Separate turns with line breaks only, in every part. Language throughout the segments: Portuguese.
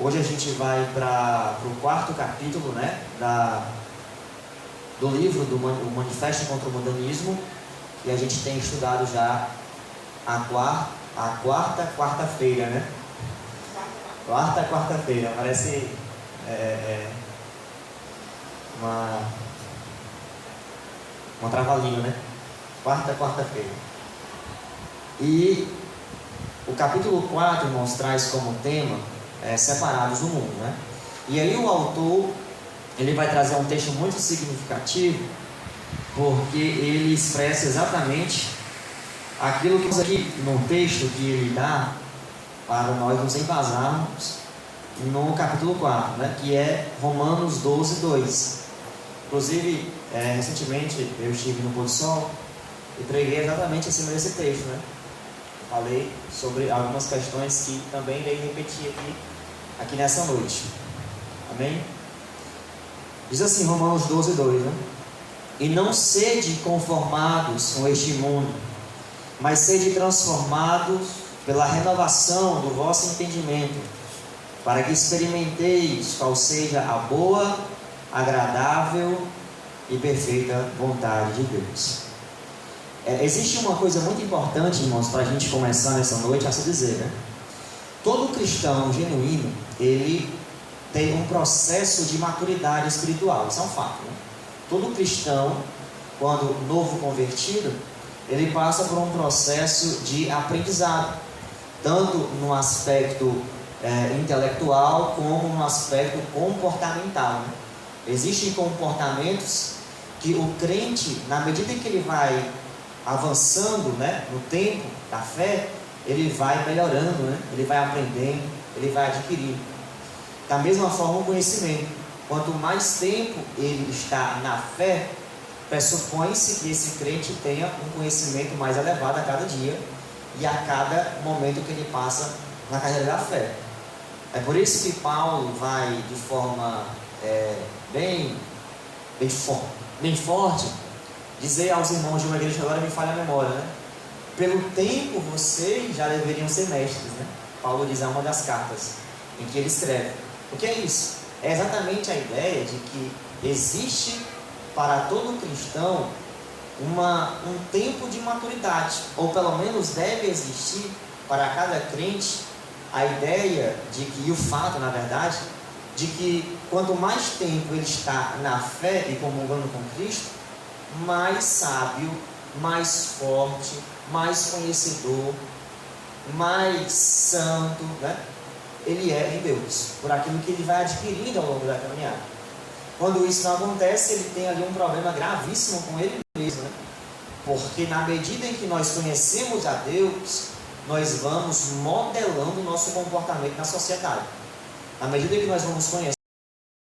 Hoje a gente vai para o quarto capítulo, né, do livro do Manifesto contra o Modernismo, e a gente tem estudado já a quarta-feira, né? Quarta-feira, parece uma trava-língua, né? Quarta-feira. E o capítulo 4, irmãos, traz como tema separados do mundo, né? E aí o autor, ele vai trazer um texto muito significativo, porque ele expressa exatamente aquilo que aqui no texto que ele dá para nós nos embasarmos no capítulo 4, né? Que é Romanos 12, 2. Inclusive, recentemente eu estive no Pôr do Sol e preguei exatamente em cima desse texto, né? Falei sobre algumas questões que também irei repetir aqui nessa noite. Amém? Diz assim, Romanos 12, 2, né? E não sede conformados com este mundo, mas sede transformados pela renovação do vosso entendimento, para que experimenteis qual seja a boa, agradável e perfeita vontade de Deus. Existe uma coisa muito importante, irmãos, para a gente começar nessa noite a se dizer, né? Todo cristão genuíno, ele tem um processo de maturidade espiritual, isso é um fato, né? Todo cristão, quando novo convertido, ele passa por um processo de aprendizado, tanto no aspecto intelectual como no aspecto comportamental, né? Existem comportamentos que o crente, na medida em que ele vai avançando, né, no tempo da fé, ele vai melhorando, né? Ele vai aprendendo, ele vai adquirindo. Da mesma forma o conhecimento, quanto mais tempo ele está na fé, pressupõe-se que esse crente tenha um conhecimento mais elevado a cada dia e a cada momento que ele passa na carreira da fé. É por isso que Paulo vai de forma bem forte dizer aos irmãos de uma igreja, agora me falha a memória, né? Pelo tempo vocês já deveriam ser mestres, né? Paulo diz, é uma das cartas em que ele escreve. O que é isso? É exatamente a ideia de que existe para todo cristão um tempo de maturidade, ou pelo menos deve existir para cada crente a ideia de que, e o fato, na verdade, de que quanto mais tempo ele está na fé e comungando com Cristo, mais sábio, mais forte, mais conhecedor, mais santo, né? Ele é em Deus, por aquilo que ele vai adquirindo ao longo da caminhada. Quando isso não acontece, ele tem ali um problema gravíssimo com ele mesmo, né? Porque na medida em que nós conhecemos a Deus, nós vamos modelando o nosso comportamento na sociedade. Na medida em que nós vamos conhecendo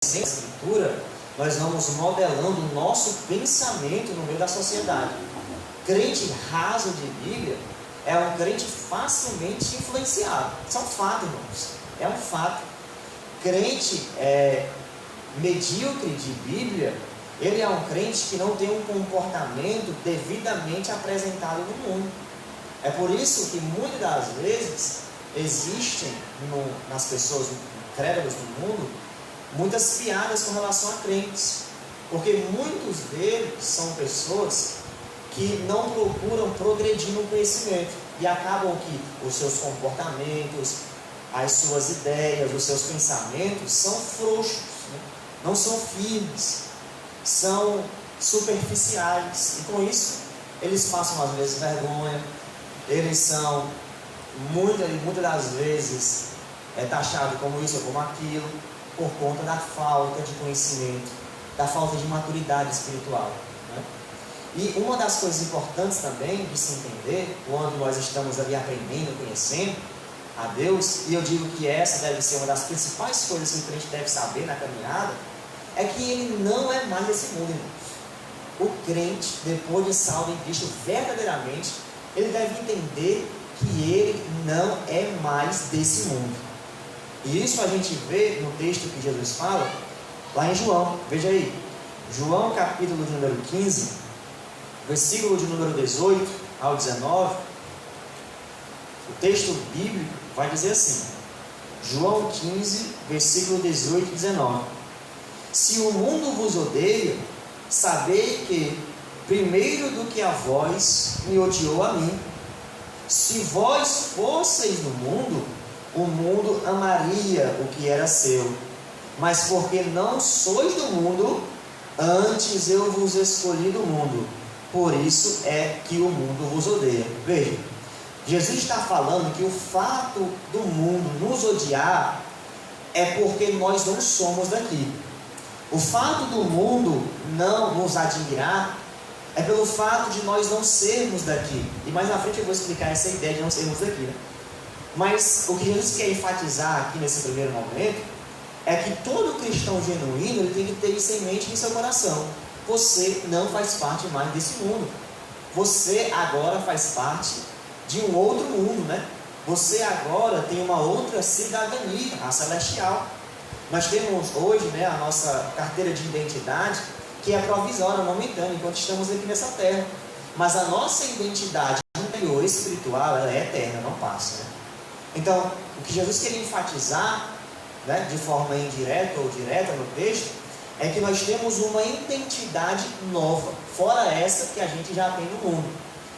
a Escritura, nós vamos modelando o nosso pensamento no meio da sociedade. Crente raso de Bíblia é um crente facilmente influenciado. Isso é um fato, irmãos. É um fato. Crente medíocre de Bíblia, ele é um crente que não tem um comportamento devidamente apresentado no mundo. É por isso que muitas das vezes existem nas pessoas incrédulas do mundo muitas piadas com relação a crentes, porque muitos deles são pessoas que não procuram progredir no conhecimento e acabam que os seus comportamentos, as suas ideias, os seus pensamentos são frouxos, né? Não são firmes, são superficiais, e com isso eles passam às vezes vergonha, eles são muitas das vezes taxados como isso ou como aquilo, por conta da falta de conhecimento, da falta de maturidade espiritual, né? E uma das coisas importantes também de se entender, quando nós estamos ali aprendendo, conhecendo a Deus, e eu digo que essa deve ser uma das principais coisas que o crente deve saber na caminhada, é que ele não é mais desse mundo, irmãos. O crente, depois de salvo em Cristo, verdadeiramente, ele deve entender que ele não é mais desse mundo. E isso a gente vê no texto que Jesus fala, lá em João. Veja aí, João capítulo de número 15, versículo de número 18 ao 19, o texto bíblico vai dizer assim: João 15, versículo 18 e 19. Se o mundo vos odeia, sabei que, primeiro do que a vós, me odiou a mim. Se vós fosseis no mundo, o mundo amaria o que era seu. Mas porque não sois do mundo, antes eu vos escolhi do mundo. Por isso é que o mundo vos odeia. Veja, Jesus está falando que o fato do mundo nos odiar é porque nós não somos daqui. O fato do mundo não nos admirar é pelo fato de nós não sermos daqui. E mais na frente eu vou explicar essa ideia de não sermos daqui, né? Mas o que Jesus quer enfatizar aqui nesse primeiro momento é que todo cristão genuíno ele tem que ter isso em mente em seu coração. Você não faz parte mais desse mundo. Você agora faz parte de um outro mundo, né? Você agora tem uma outra cidadania, a celestial. Nós temos hoje, né, a nossa carteira de identidade, que é provisória, momentânea, enquanto estamos aqui nessa terra. Mas a nossa identidade interior, espiritual, ela é eterna, não passa, né? Então, o que Jesus queria enfatizar, né, de forma indireta ou direta no texto, é que nós temos uma identidade nova, fora essa que a gente já tem no mundo.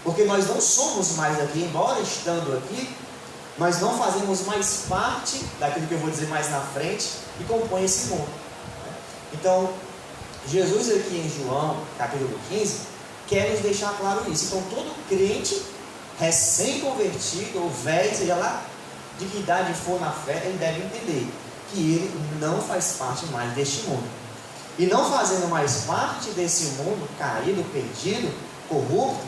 Porque nós não somos mais aqui, embora estando aqui, nós não fazemos mais parte daquilo que eu vou dizer mais na frente, que compõe esse mundo. Então, Jesus aqui em João, capítulo 15, quer nos deixar claro isso. Então, todo crente recém-convertido, ou velho, seja lá de que idade for na fé, ele deve entender que ele não faz parte mais deste mundo. E não fazendo mais parte desse mundo caído, perdido, corrupto,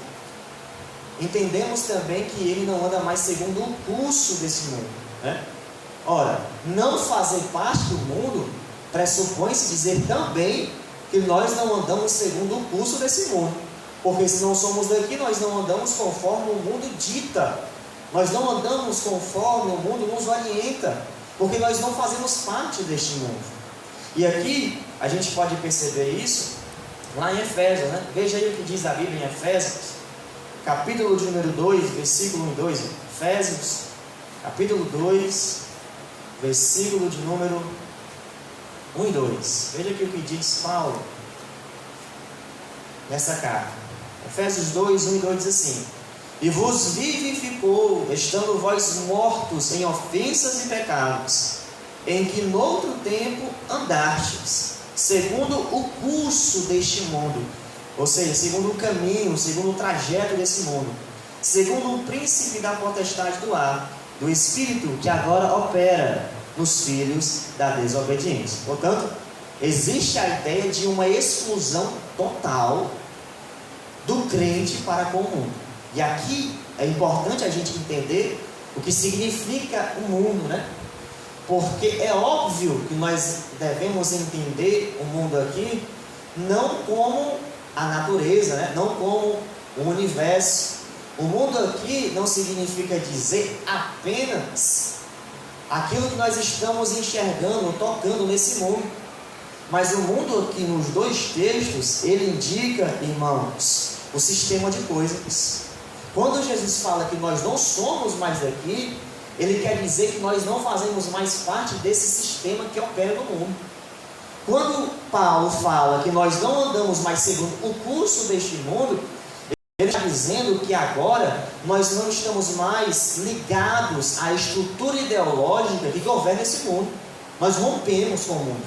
entendemos também que ele não anda mais segundo o curso desse mundo, né? Ora, não fazer parte do mundo pressupõe-se dizer também que nós não andamos segundo o curso desse mundo. Porque se não somos daqui, nós não andamos conforme o mundo dita. Nós não andamos conforme o mundo nos orienta, porque nós não fazemos parte deste mundo. E aqui a gente pode perceber isso lá em Efésios, né? Veja aí o que diz a Bíblia em Efésios, capítulo de número 2, versículo 1 e 2. Efésios, capítulo 2, versículo de número 1 e 2. Veja aqui o que diz Paulo nessa carta. Efésios 2, 1 e 2 diz assim: e vos vivificou, estando vós mortos em ofensas e pecados, em que noutro tempo andastes, segundo o curso deste mundo, ou seja, segundo o caminho, segundo o trajeto desse mundo, segundo o príncipe da potestade do ar, do Espírito que agora opera nos filhos da desobediência. Portanto, existe a ideia de uma exclusão total do crente para com o mundo. E aqui é importante a gente entender o que significa o mundo, né? Porque é óbvio que nós devemos entender o mundo aqui não como a natureza, né? Não como o universo. O mundo aqui não significa dizer apenas aquilo que nós estamos enxergando, tocando nesse mundo. Mas o mundo aqui nos dois textos, ele indica, irmãos, o sistema de coisas. Quando Jesus fala que nós não somos mais daqui, ele quer dizer que nós não fazemos mais parte desse sistema que opera no mundo. Quando Paulo fala que nós não andamos mais segundo o curso deste mundo, ele está dizendo que agora nós não estamos mais ligados à estrutura ideológica que governa esse mundo. Nós rompemos com o mundo.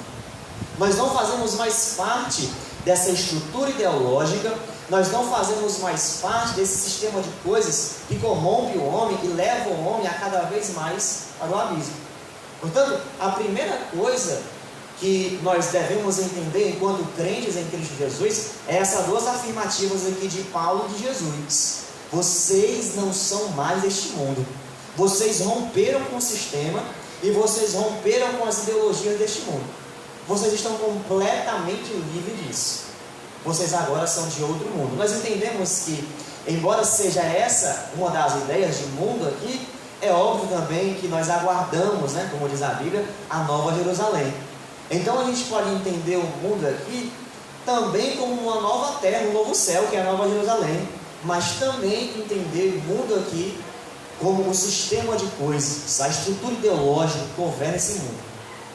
Nós não fazemos mais parte dessa estrutura ideológica, nós não fazemos mais parte desse sistema de coisas que corrompe o homem e leva o homem a cada vez mais para o abismo. Portanto, a primeira coisa que nós devemos entender enquanto crentes em Cristo Jesus é essas duas afirmativas aqui de Paulo e de Jesus. Vocês não são mais deste mundo. Vocês romperam com o sistema e vocês romperam com as ideologias deste mundo. Vocês estão completamente livres disso. Vocês agora são de outro mundo. Nós entendemos que, embora seja essa uma das ideias de mundo aqui, é óbvio também que nós aguardamos, né, como diz a Bíblia, a Nova Jerusalém. Então a gente pode entender o mundo aqui também como uma nova terra, um novo céu, que é a Nova Jerusalém, mas também entender o mundo aqui como um sistema de coisas, a estrutura ideológica que governa esse mundo,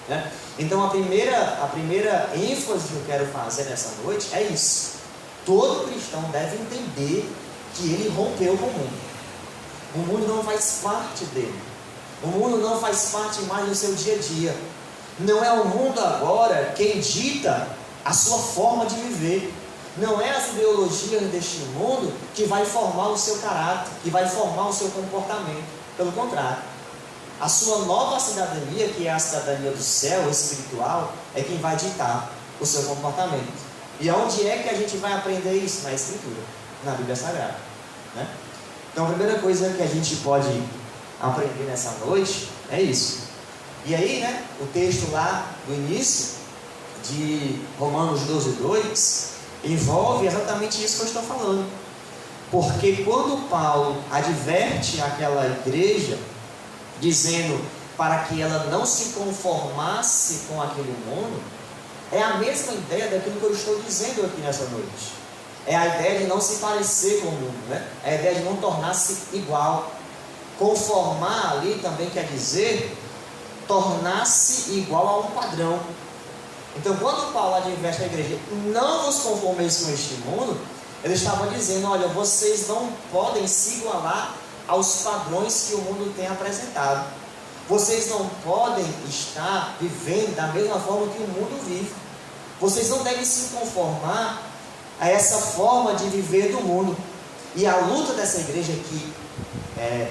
né? Então a primeira ênfase que eu quero fazer nessa noite é isso. Todo cristão deve entender que ele rompeu com o mundo. O mundo não faz parte dele. O mundo não faz parte mais do seu dia a dia. Não é o mundo agora quem dita a sua forma de viver. Não é as ideologias deste mundo que vai formar o seu caráter, que vai formar o seu comportamento. Pelo contrário, a sua nova cidadania, que é a cidadania do céu espiritual, é quem vai ditar o seu comportamento. E aonde é que a gente vai aprender isso? Na Escritura, na Bíblia Sagrada, né? Então a primeira coisa que a gente pode aprender nessa noite é isso. E aí, né, o texto lá do início de Romanos 12:2 envolve exatamente isso que eu estou falando. Porque quando Paulo adverte aquela igreja, dizendo para que ela não se conformasse com aquele mundo, é a mesma ideia daquilo que eu estou dizendo aqui nessa noite. É a ideia de não se parecer com o mundo, né? É a ideia de não tornar-se igual. Conformar ali também quer dizer tornar-se igual a um padrão. Então, quando Paulo adverte a igreja, não vos conformeis com este mundo, ele estava dizendo, olha, vocês não podem se igualar aos padrões que o mundo tem apresentado. Vocês não podem estar vivendo da mesma forma que o mundo vive. Vocês não devem se conformar a essa forma de viver do mundo. E a luta dessa igreja aqui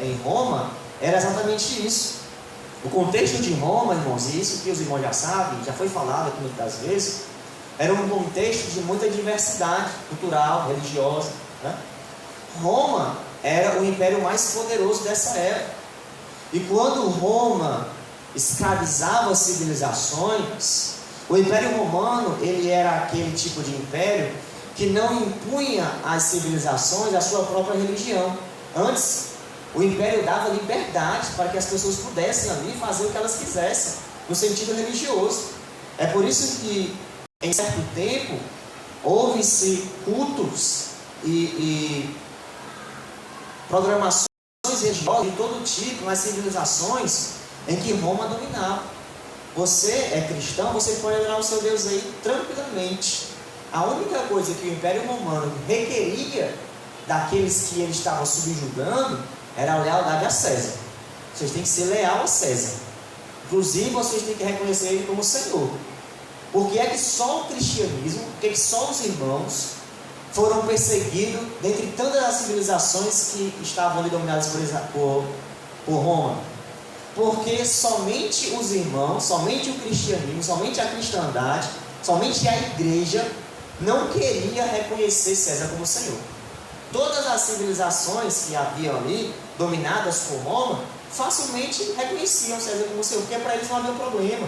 em Roma era exatamente isso. O contexto de Roma, irmãos, e isso que os irmãos já sabem, já foi falado aqui muitas vezes, era um contexto de muita diversidade cultural, religiosa, né? Roma era o império mais poderoso dessa época. E quando Roma escravizava as civilizações, o Império Romano, ele era aquele tipo de império que não impunha às civilizações a sua própria religião. Antes, o império dava liberdade para que as pessoas pudessem ali fazer o que elas quisessem, no sentido religioso. É por isso que, em certo tempo, houve-se cultos e programações religiosas de todo tipo nas civilizações em que Roma dominava. Você é cristão, você pode adorar o seu Deus aí tranquilamente. A única coisa que o Império Romano requeria daqueles que ele estava subjugando era a lealdade a César. Vocês têm que ser leal a César. Inclusive, vocês têm que reconhecer ele como Senhor. Porque é que só o cristianismo, porque é que só os irmãos foram perseguidos dentre tantas as civilizações que estavam ali dominadas por Roma. Porque somente os irmãos, somente o cristianismo, somente a cristandade, somente a igreja não queria reconhecer César como Senhor. Todas as civilizações que haviam ali, dominadas por Roma, facilmente reconheciam César como Senhor, porque para eles não havia problema,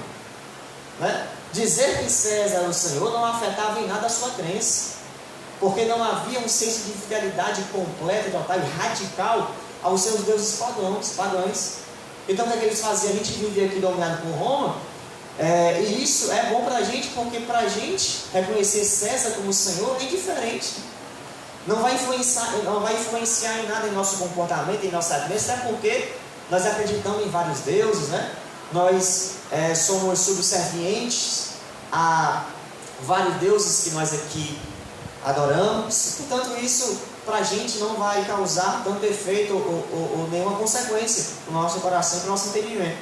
né? Dizer que César era o Senhor não afetava em nada a sua crença, porque não havia um senso de fidelidade completa, total e radical aos seus deuses pagãos. Então o que eles faziam? A gente vivia aqui dominado por Roma, e isso é bom para a gente, porque para a gente reconhecer César como Senhor é indiferente. Não vai influenciar em nada em nosso comportamento, em nossa crença, até porque nós acreditamos em vários deuses, né? Nós somos subservientes a vários deuses que nós aqui adoramos. Portanto, isso para a gente não vai causar tanto efeito ou nenhuma consequência no nosso coração e no nosso entendimento.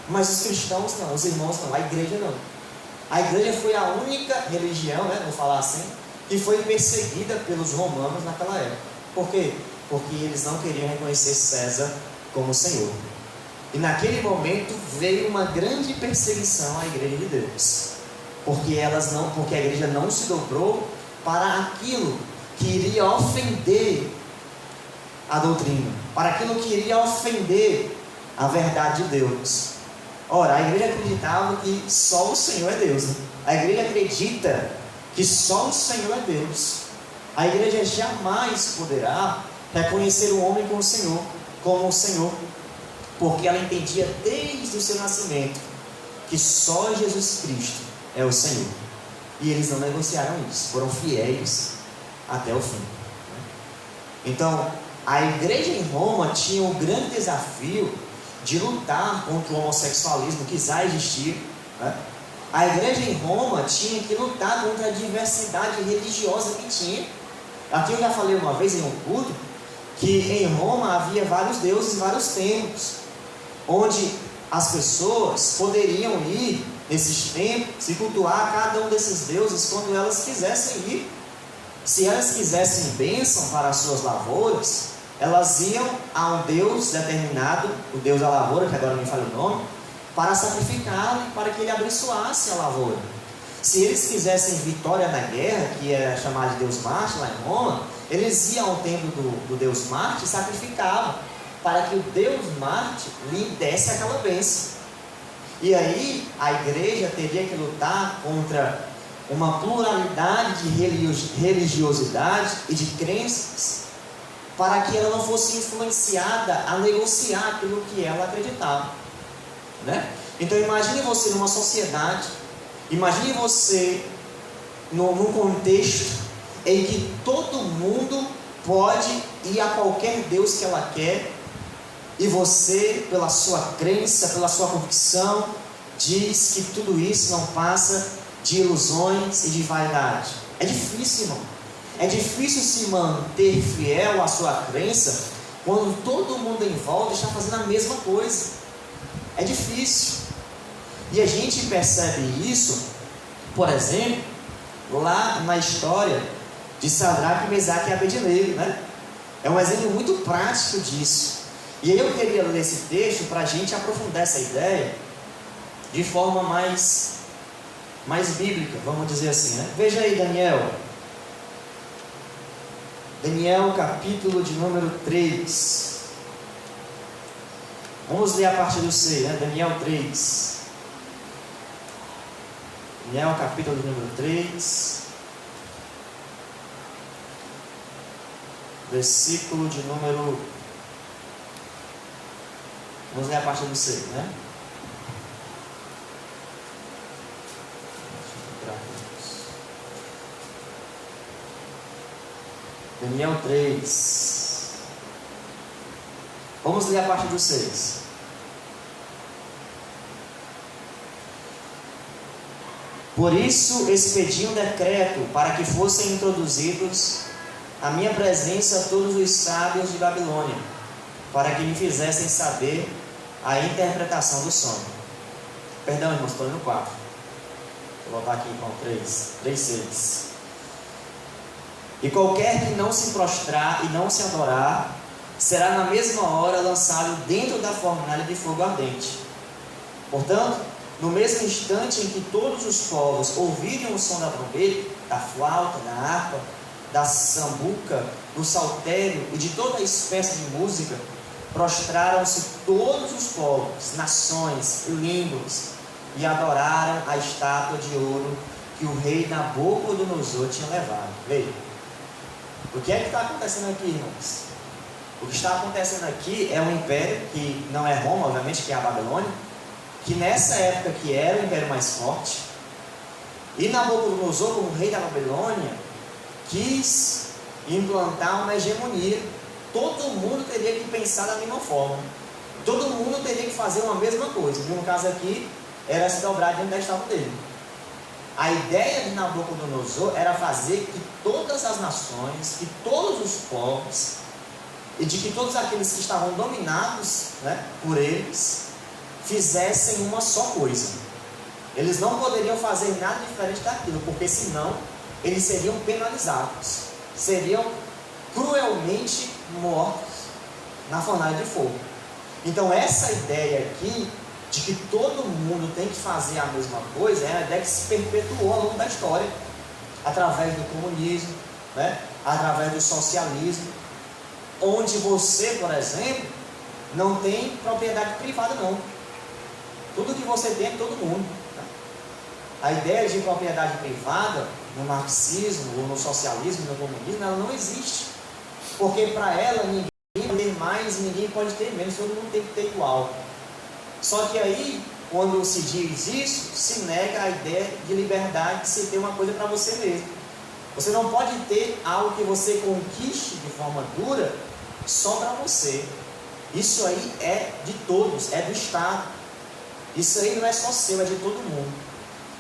Mas os cristãos não, os irmãos não, a igreja não. A igreja foi a única religião, né, vou falar assim, que foi perseguida pelos romanos naquela época. Por quê? Porque eles não queriam reconhecer César como Senhor. E naquele momento veio uma grande perseguição à igreja de Deus. Porque a igreja não se dobrou para aquilo que iria ofender a doutrina, para aquilo que iria ofender a verdade de Deus. Ora, a igreja acreditava que só o Senhor é Deus, né? A igreja acredita que só o Senhor é Deus. A igreja jamais poderá reconhecer o homem como o Senhor, porque ela entendia desde o seu nascimento que só Jesus Cristo é o Senhor. E eles não negociaram isso, foram fiéis até o fim. Então, A igreja em Roma tinha o grande desafio de lutar contra o homossexualismo que já existia, né? A igreja em Roma tinha que lutar contra a diversidade religiosa que tinha. Aqui eu já falei uma vez em um culto que em Roma havia vários deuses e vários templos, onde as pessoas poderiam ir nesses templos e cultuar cada um desses deuses quando elas quisessem ir. Se elas quisessem bênção para as suas lavouras, elas iam a um deus determinado, o deus da lavoura, que agora não me fala o nome, para sacrificá-lo e para que ele abençoasse a lavoura. Se eles quisessem vitória na guerra, que era chamado de Deus Marte lá em Roma, eles iam ao templo do Deus Marte e sacrificavam, para que o Deus Marte lhe desse aquela bênção. E aí a igreja teria que lutar contra uma pluralidade de religiosidade e de crenças, para que ela não fosse influenciada a negociar aquilo que ela acreditava, né? Então imagine você numa sociedade, imagine você num contexto em que todo mundo pode ir a qualquer Deus que ela quer, e você, pela sua crença, pela sua convicção, diz que tudo isso não passa de ilusões e de vaidade. É difícil, irmão. É difícil se manter fiel à sua crença quando todo mundo em volta está fazendo a mesma coisa. É difícil. E a gente percebe isso, por exemplo, lá na história de Sadraque, Mesaque e Abednego, né? É um exemplo muito prático disso. E aí eu queria ler esse texto para a gente aprofundar essa ideia de forma mais bíblica, vamos dizer assim, né? Veja aí Daniel capítulo de número 3. Vamos ler a partir do 6, né? Daniel 3. Daniel capítulo de número 3. Versículo de número... Vamos ler a partir do 6, né? Daniel 3. Vamos ler a partir do 6. Por isso expedi um decreto para que fossem introduzidos à minha presença todos os sábios de Babilônia, para que me fizessem saber a interpretação do sonho. Perdão, irmãos, estou no 4. Vou voltar aqui com 3, 6. E qualquer que não se prostrar e não se adorar, será na mesma hora lançado dentro da fornalha de fogo ardente. Portanto, no mesmo instante em que todos os povos ouvirem o som da trombeta, da flauta, da harpa, da sambuca, do saltério e de toda espécie de música, prostraram-se todos os povos, nações e línguas, e adoraram a estátua de ouro que o rei Nabucodonosor tinha levado. Veja, o que é que está acontecendo aqui, irmãos? O que está acontecendo aqui é um império que não é Roma, obviamente, que é a Babilônia, que nessa época que era o império mais forte, e Nabucodonosor, como rei da Babilônia, quis implantar uma hegemonia. Todo mundo teria que pensar da mesma forma, todo mundo teria que fazer uma mesma coisa. No caso aqui, era se dobrar dentro da estátua dele. A ideia de Nabucodonosor era fazer que todas as nações, que todos os povos, e de que todos aqueles que estavam dominados, né, por eles, fizessem uma só coisa. Eles não poderiam fazer nada diferente daquilo, porque senão eles seriam penalizados, seriam cruelmente mortos na fornalha de fogo. Então essa ideia aqui de que todo mundo tem que fazer a mesma coisa é uma ideia que se perpetuou ao longo da história, através do comunismo, né? Através do socialismo, onde você, por exemplo, não tem propriedade privada não. Tudo que você tem é de todo mundo, né? A ideia de propriedade privada no marxismo, ou no socialismo, no comunismo, ela não existe, porque para ela ninguém pode ter mais, ninguém pode ter menos, todo mundo tem que ter igual. Só que aí, quando se diz isso, se nega a ideia de liberdade de se ter uma coisa para você mesmo. Você não pode ter algo que você conquiste de forma dura só para você. Isso aí é de todos, é do Estado. Isso aí não é só seu, é de todo mundo.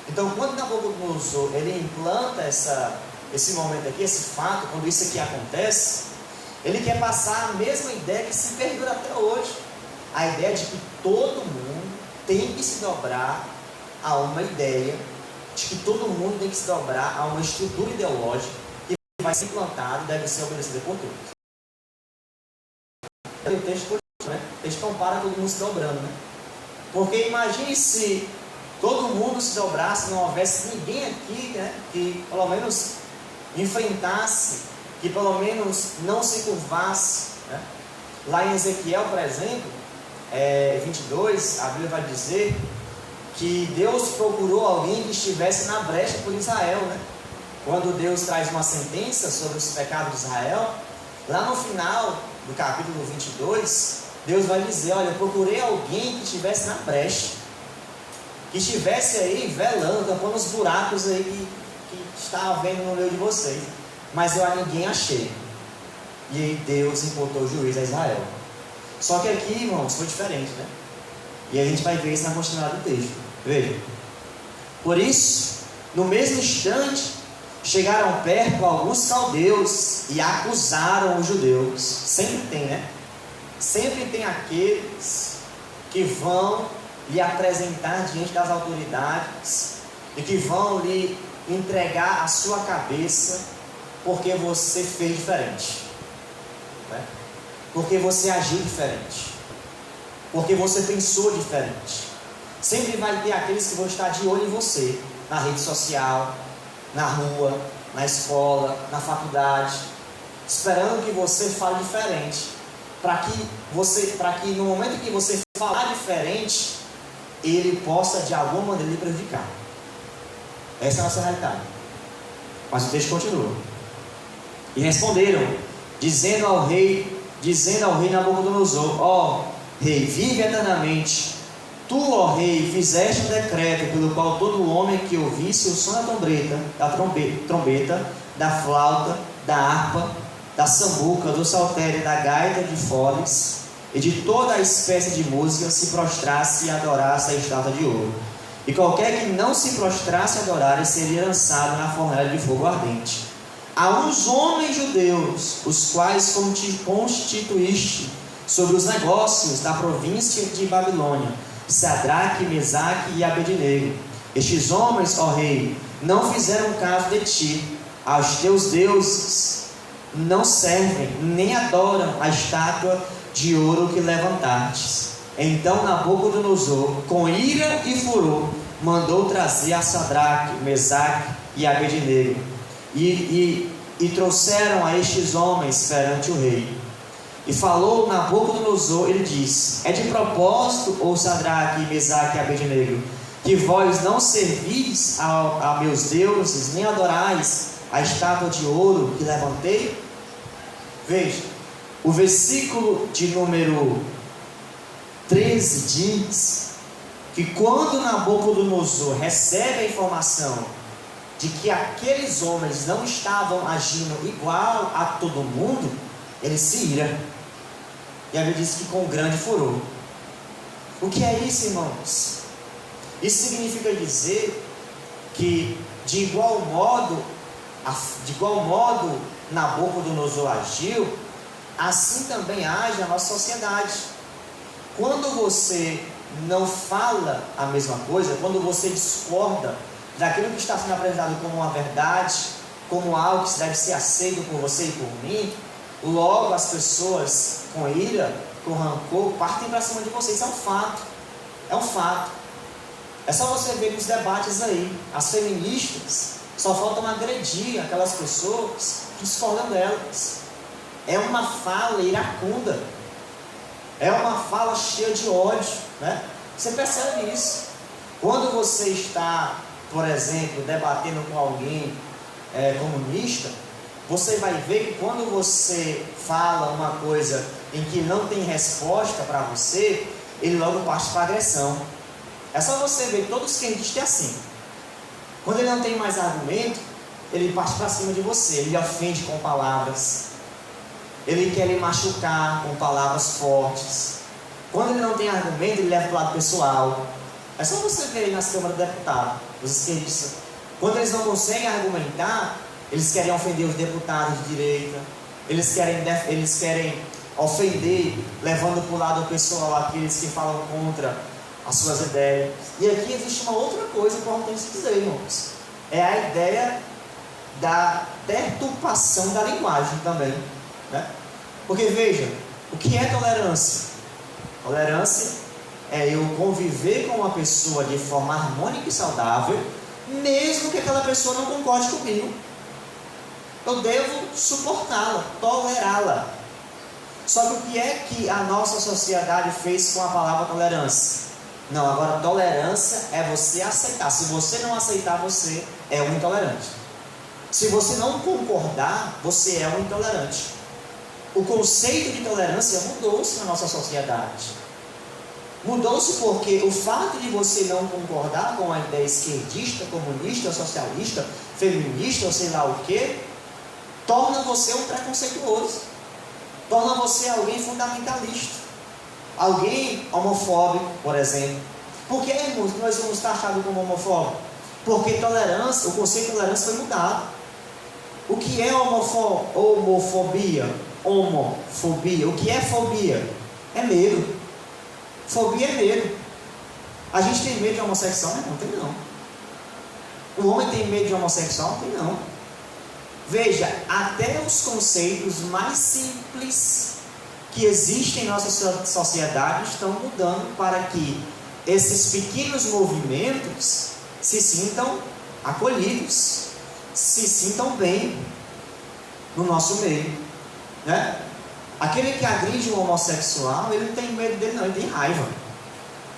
Então, quando Nabucodonosor ele implanta esse momento aqui, esse fato, quando isso aqui acontece, ele quer passar a mesma ideia que se perdura até hoje. A ideia de que todo mundo tem que se dobrar a uma ideia, de que todo mundo tem que se dobrar a uma estrutura ideológica que vai ser implantada e deve ser obedecida por todos. O texto continua, né? O texto compara todo mundo se dobrando, né? Porque imagine se todo mundo se dobrasse, não houvesse ninguém aqui, né, que pelo menos enfrentasse, que pelo menos não se curvasse, né? Lá em Ezequiel, por exemplo, 22, a Bíblia vai dizer que Deus procurou alguém que estivesse na brecha por Israel, né? Quando Deus traz uma sentença sobre os pecados de Israel, lá no final do capítulo 22, Deus vai dizer: olha, eu procurei alguém que estivesse na brecha, que estivesse aí velando, tampando os buracos aí que está havendo no meio de vocês, mas eu a ninguém achei. E aí Deus imputou o juízo a Israel. Só que aqui, irmãos, foi diferente, né? E a gente vai ver isso na continuidade do texto. Veja. Por isso, no mesmo instante, chegaram perto alguns caldeus e acusaram os judeus. Sempre tem, né? Sempre tem aqueles que vão lhe apresentar diante das autoridades e que vão lhe entregar a sua cabeça porque você fez diferente, né? Porque você agiu diferente, porque você pensou diferente. Sempre vai ter aqueles que vão estar de olho em você, na rede social, na rua, na escola, na faculdade, esperando que você fale diferente, para que no momento que você falar diferente, ele possa de alguma maneira lhe prejudicar. Essa é a nossa realidade. Mas o texto continua. E responderam, dizendo ao rei Nabucodonosor: ó rei, vive eternamente. Tu, ó rei, fizeste um decreto pelo qual todo homem que ouvisse o som da trombeta, da flauta, da harpa, da sambuca, do saltério, da gaita de foles e de toda a espécie de música se prostrasse e adorasse a estátua de ouro. E qualquer que não se prostrasse e adorasse seria lançado na fornalha de fogo ardente. A uns homens judeus, os quais constituíste sobre os negócios da província de Babilônia, Sadraque, Mesaque e Abednego. Estes homens, ó rei, não fizeram caso de ti, aos teus deuses não servem, nem adoram a estátua de ouro que levantastes. Então Nabucodonosor, com ira e furor, mandou trazer a Sadraque, Mesaque e Abednego, e trouxeram a estes homens perante o rei. E falou Nabucodonosor, ele disse: é de propósito, ó Sadraque, Mesaque e Abednego, que vós não servis a meus deuses, nem adorais a estátua de ouro que levantei? Veja, o versículo de número 13 diz que quando Nabucodonosor recebe a informação de que aqueles homens não estavam agindo igual a todo mundo, ele se ira. E a Bíblia diz que com grande furor. O que é isso, irmãos? Isso significa dizer que de igual modo Nabucodonosor agiu, assim também age a nossa sociedade. Quando você não fala a mesma coisa, quando você discorda daquilo que está sendo apresentado como uma verdade, como algo que deve ser aceito por você e por mim, logo as pessoas com ira, com rancor, partem para cima de você. Isso é um fato. É um fato. É só você ver nos debates aí, as feministas só faltam agredir aquelas pessoas que discordam delas. É uma fala iracunda, é uma fala cheia de ódio, né? Você percebe isso quando você está, por exemplo, debatendo com alguém comunista. Você vai ver que quando você fala uma coisa em que não tem resposta para você, ele logo parte para a agressão. É só você ver que todos os quentistas é assim. Quando ele não tem mais argumento, ele parte para cima de você, ele ofende com palavras. ele quer lhe machucar com palavras fortes. Quando ele não tem argumento, ele leva para o lado pessoal. É só você ver aí nas câmaras de deputados, os esquerdistas. Quando eles não conseguem argumentar, eles querem ofender os deputados de direita. Eles querem ofender, levando para o lado pessoal aqueles que falam contra as suas ideias. E aqui existe uma outra coisa importante de dizer, irmãos. É a ideia da deturpação da linguagem também, né? Porque veja, o que é tolerância? Tolerância é eu conviver com uma pessoa de forma harmônica e saudável, mesmo que aquela pessoa não concorde comigo. Eu devo suportá-la, tolerá-la. Só que o que é que a nossa sociedade fez com a palavra tolerância? Não, agora tolerância é você aceitar. Se você não aceitar, você é um intolerante. Se você não concordar, você é um intolerante. O conceito de tolerância mudou-se na nossa sociedade. Mudou-se porque o fato de você não concordar com a ideia esquerdista, comunista, socialista, feminista, ou sei lá o que, torna você um preconceituoso. Torna você alguém fundamentalista. Alguém homofóbico, por exemplo. Por que, irmãos, nós somos taxados como homofóbicos? Porque tolerância, o conceito de tolerância foi mudado. O que é homofobia? Homofobia. O que é fobia? É medo. Fobia é medo. A gente tem medo de homossexual? Não tem não. O homem tem medo de homossexual? Não tem não. Veja, até os conceitos mais simples que existem em nossa sociedade estão mudando para que esses pequenos movimentos se sintam acolhidos, se sintam bem no nosso meio, né? Aquele que agride um homossexual, ele não tem medo dele não, ele tem raiva.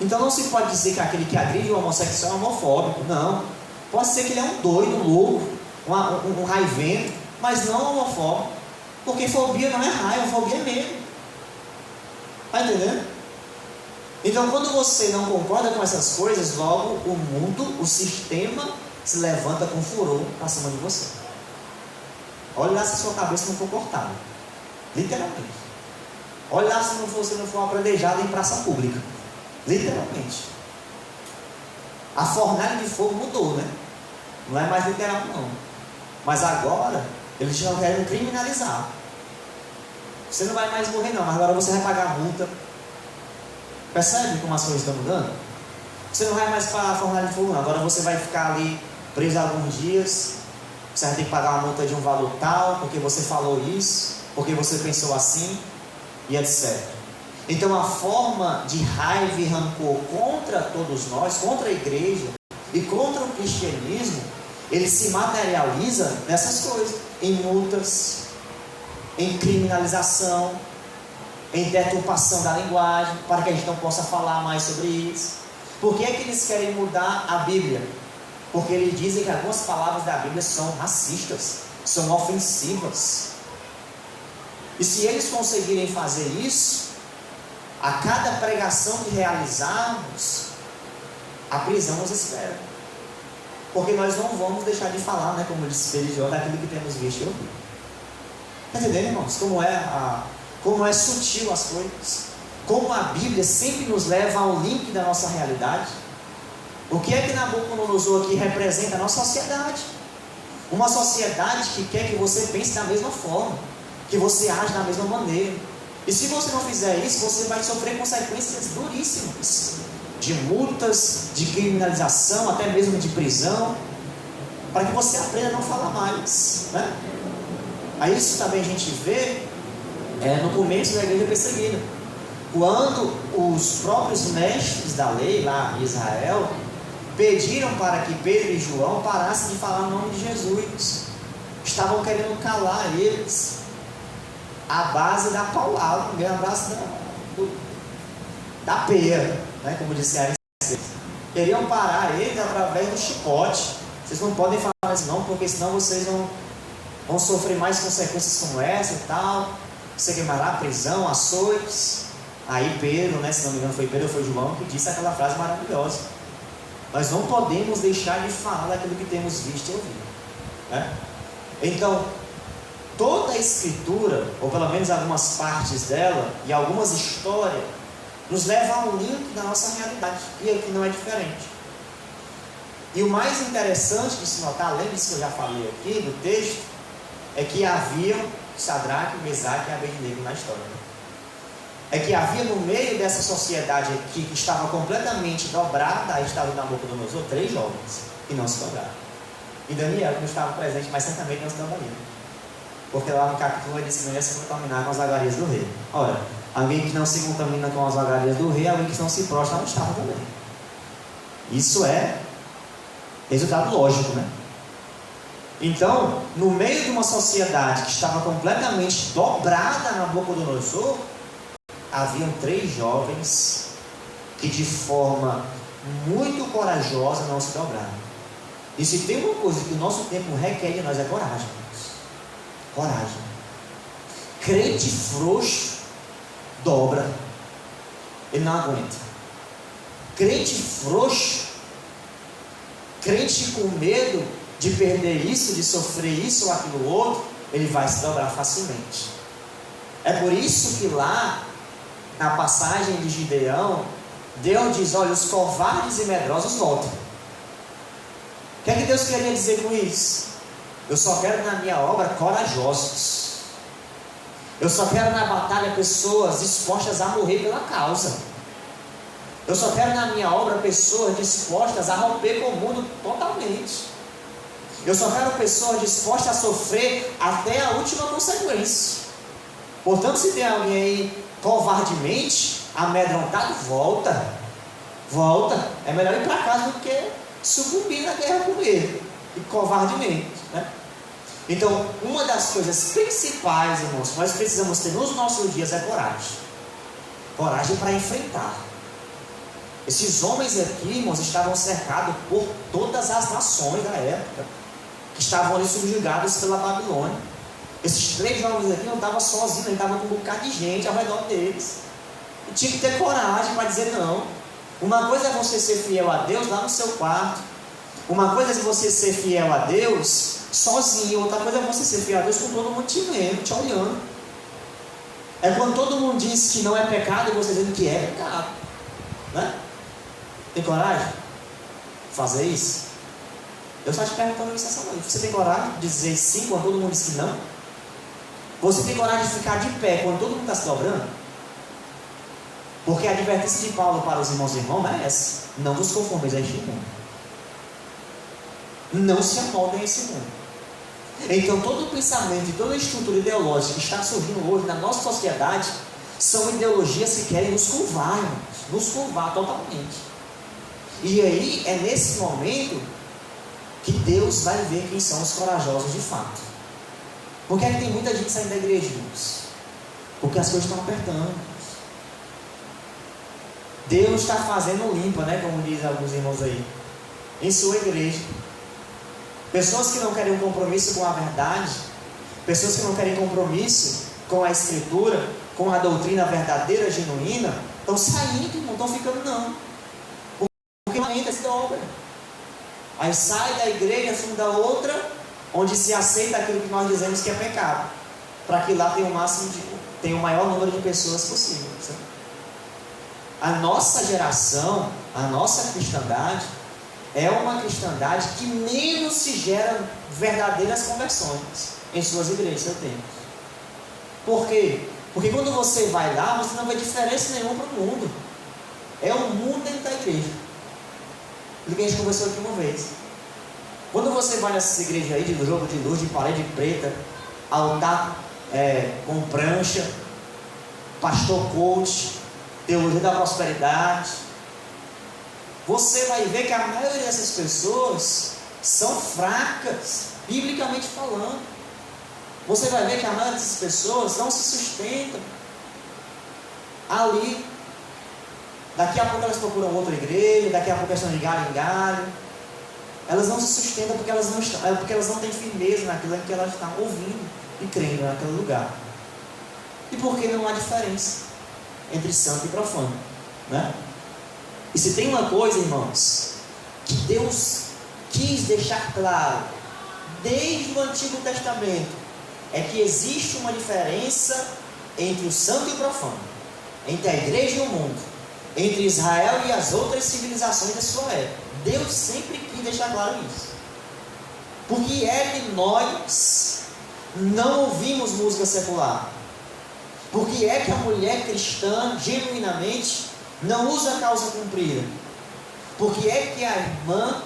Então não se pode dizer que aquele que agride um homossexual é homofóbico, não. Pode ser que ele é um doido, um louco, um raivento, mas não homofóbico, porque fobia não é raiva, fobia é medo. Está entendendo? Então quando você não concorda com essas coisas, logo o mundo, o sistema se levanta com furor para cima de você. Olha lá se a sua cabeça não for cortada, literalmente. Olha lá se você não for apredejado em praça pública, literalmente. A fornalha de fogo mudou, né? Não é mais literal não. Mas agora eles já querem criminalizar. Você não vai mais morrer não, mas agora você vai pagar a multa. Percebe como as coisas estão mudando? Você não vai mais para a fornalha de fogo não. Agora você vai ficar ali preso alguns dias. Você vai ter que pagar uma multa de um valor tal, porque você falou isso, porque você pensou assim, e etc. Então a forma de raiva e rancor contra todos nós, contra a igreja e contra o cristianismo, ele se materializa nessas coisas, em multas, em criminalização, em deturpação da linguagem, para que a gente não possa falar mais sobre isso. Por que é que eles querem mudar a Bíblia? Porque eles dizem que algumas palavras da Bíblia são racistas, são ofensivas. E se eles conseguirem fazer isso, a cada pregação que realizarmos, a prisão nos espera. Porque nós não vamos deixar de falar, né, como disse Feijó, daquilo que temos visto e ouvido. Está entendendo, irmãos? Como é sutil as coisas. Como a Bíblia sempre nos leva ao link da nossa realidade. O que é que Nabucodonosor aqui representa? A nossa sociedade. Uma sociedade que quer que você pense da mesma forma, que você age da mesma maneira. E se você não fizer isso, você vai sofrer consequências duríssimas, de multas, de criminalização, até mesmo de prisão, para que você aprenda a não falar mais, né? Aí isso também a gente vê no começo da igreja perseguida, quando os próprios mestres da lei lá em Israel pediram para que Pedro e João parassem de falar o nome de Jesus. Estavam querendo calar eles à base da paulada, à base da peia, né? Como disse a Aristides. Queriam parar eles através do chicote. Vocês não podem falar isso não, porque senão vocês vão sofrer mais consequências como essa e tal. Você queimará, prisão, açoites. Aí Pedro, né, se não me engano foi Pedro ou foi João, que disse aquela frase maravilhosa: nós não podemos deixar de falar daquilo que temos visto e ouvido, né? Então, toda a Escritura, ou pelo menos algumas partes dela, e algumas histórias, nos leva a um link da nossa realidade, e aqui não é diferente. E o mais interessante de se notar, além disso que eu já falei aqui, do texto, é que haviam Sadraque, Mesaque e Abednego na história. É que havia no meio dessa sociedade aqui, que estava completamente dobrada, aí estava o Nabucodonosor, 3 jovens, que não se dobraram. E Daniel, que não estava presente, mas certamente não se dobraria. Porque lá no capítulo ele disse que não ia se contaminar com as vagarias do rei. Ora, alguém que não se contamina com as vagarias do rei, alguém que não se prostra, não estava também. Isso é resultado lógico, né? Então, no meio de uma sociedade que estava completamente dobrada a Nabucodonosor, haviam 3 jovens que de forma muito corajosa não se dobraram. E se tem uma coisa que o nosso tempo requer de nós é coragem. Coragem. Crente frouxo dobra, ele não aguenta. Crente frouxo, crente com medo de perder isso, de sofrer isso ou aquilo outro, ele vai se dobrar facilmente. É por isso que lá na passagem de Gideão, Deus diz: olha, os covardes e medrosos voltam. O que é que Deus queria dizer com isso? Eu só quero na minha obra corajosos. Eu só quero na batalha pessoas dispostas a morrer pela causa. Eu só quero na minha obra pessoas dispostas a romper com o mundo totalmente. Eu só quero pessoas dispostas a sofrer até a última consequência. Portanto, se tem alguém aí covardemente amedrontado, volta. É melhor ir para casa do que sucumbir na guerra com ele, e covardemente, né? Então, uma das coisas principais, irmãos, que nós precisamos ter nos nossos dias é coragem. Coragem para enfrentar. Esses homens aqui, irmãos, estavam cercados por todas as nações da época, que estavam ali subjugados pela Babilônia. Esses 3 jovens aqui não estavam sozinhos, eles estavam com um bocado de gente ao redor deles. E tinha que ter coragem para dizer não. Uma coisa é você ser fiel a Deus lá no seu quarto. Uma coisa é você ser fiel a Deus sozinho. Outra coisa é você ser fiel a Deus com todo mundo te vendo, te olhando. É quando todo mundo diz que não é pecado e você dizendo que é pecado, né? Tem coragem de fazer isso? Eu só te perguntando isso essa noite. Você tem coragem de dizer sim quando todo mundo diz que não? Você tem coragem de ficar de pé quando todo mundo está se dobrando? Porque a advertência de Paulo para os irmãos e irmãs é essa: não vos conformeis a este mundo. Não se amoldem a esse mundo. Então todo o pensamento e toda a estrutura ideológica que está surgindo hoje na nossa sociedade são ideologias que querem nos curvar, irmãos, nos curvar totalmente. E aí é nesse momento que Deus vai ver quem são os corajosos de fato. Por que é que tem muita gente saindo da igreja, irmãos? Porque as coisas estão apertando. Deus está fazendo limpa, né? Como dizem alguns irmãos aí, em sua igreja. Pessoas que não querem um compromisso com a verdade, pessoas que não querem compromisso com a Escritura, com a doutrina verdadeira, genuína, estão saindo, não estão ficando não. Porque ainda se dobra. Aí sai da igreja, funda outra, onde se aceita aquilo que nós dizemos que é pecado, para que lá tenha o maior número de pessoas possível. Sabe? A nossa geração, a nossa cristandade, é uma cristandade que menos se gera verdadeiras conversões em suas igrejas, seu tempo. Por quê? Porque quando você vai lá, você não vê diferença nenhuma para o mundo. É o mundo dentro da igreja. Do que a gente conversou aqui uma vez. Quando você vai nessas igrejas aí, de jogo de luz, de parede preta, altar com prancha, pastor coach, teologia da prosperidade, você vai ver que a maioria dessas pessoas são fracas, biblicamente falando. Você vai ver que a maioria dessas pessoas não se sustentam ali. Daqui a pouco elas procuram outra igreja, daqui a pouco elas estão de galho em galho. Elas não se sustentam porque elas não têm firmeza naquilo que elas estão ouvindo e crendo naquele lugar. E porque não há diferença entre santo e profano, né? E se tem uma coisa, irmãos, que Deus quis deixar claro desde o Antigo Testamento, é que existe uma diferença entre o santo e o profano, entre a igreja e o mundo, entre Israel e as outras civilizações da sua época. Deus sempre quis deixar claro isso. Por que é que nós não ouvimos música secular? Por que é que a mulher cristã, genuinamente, não usa calça comprida? Por que é que a irmã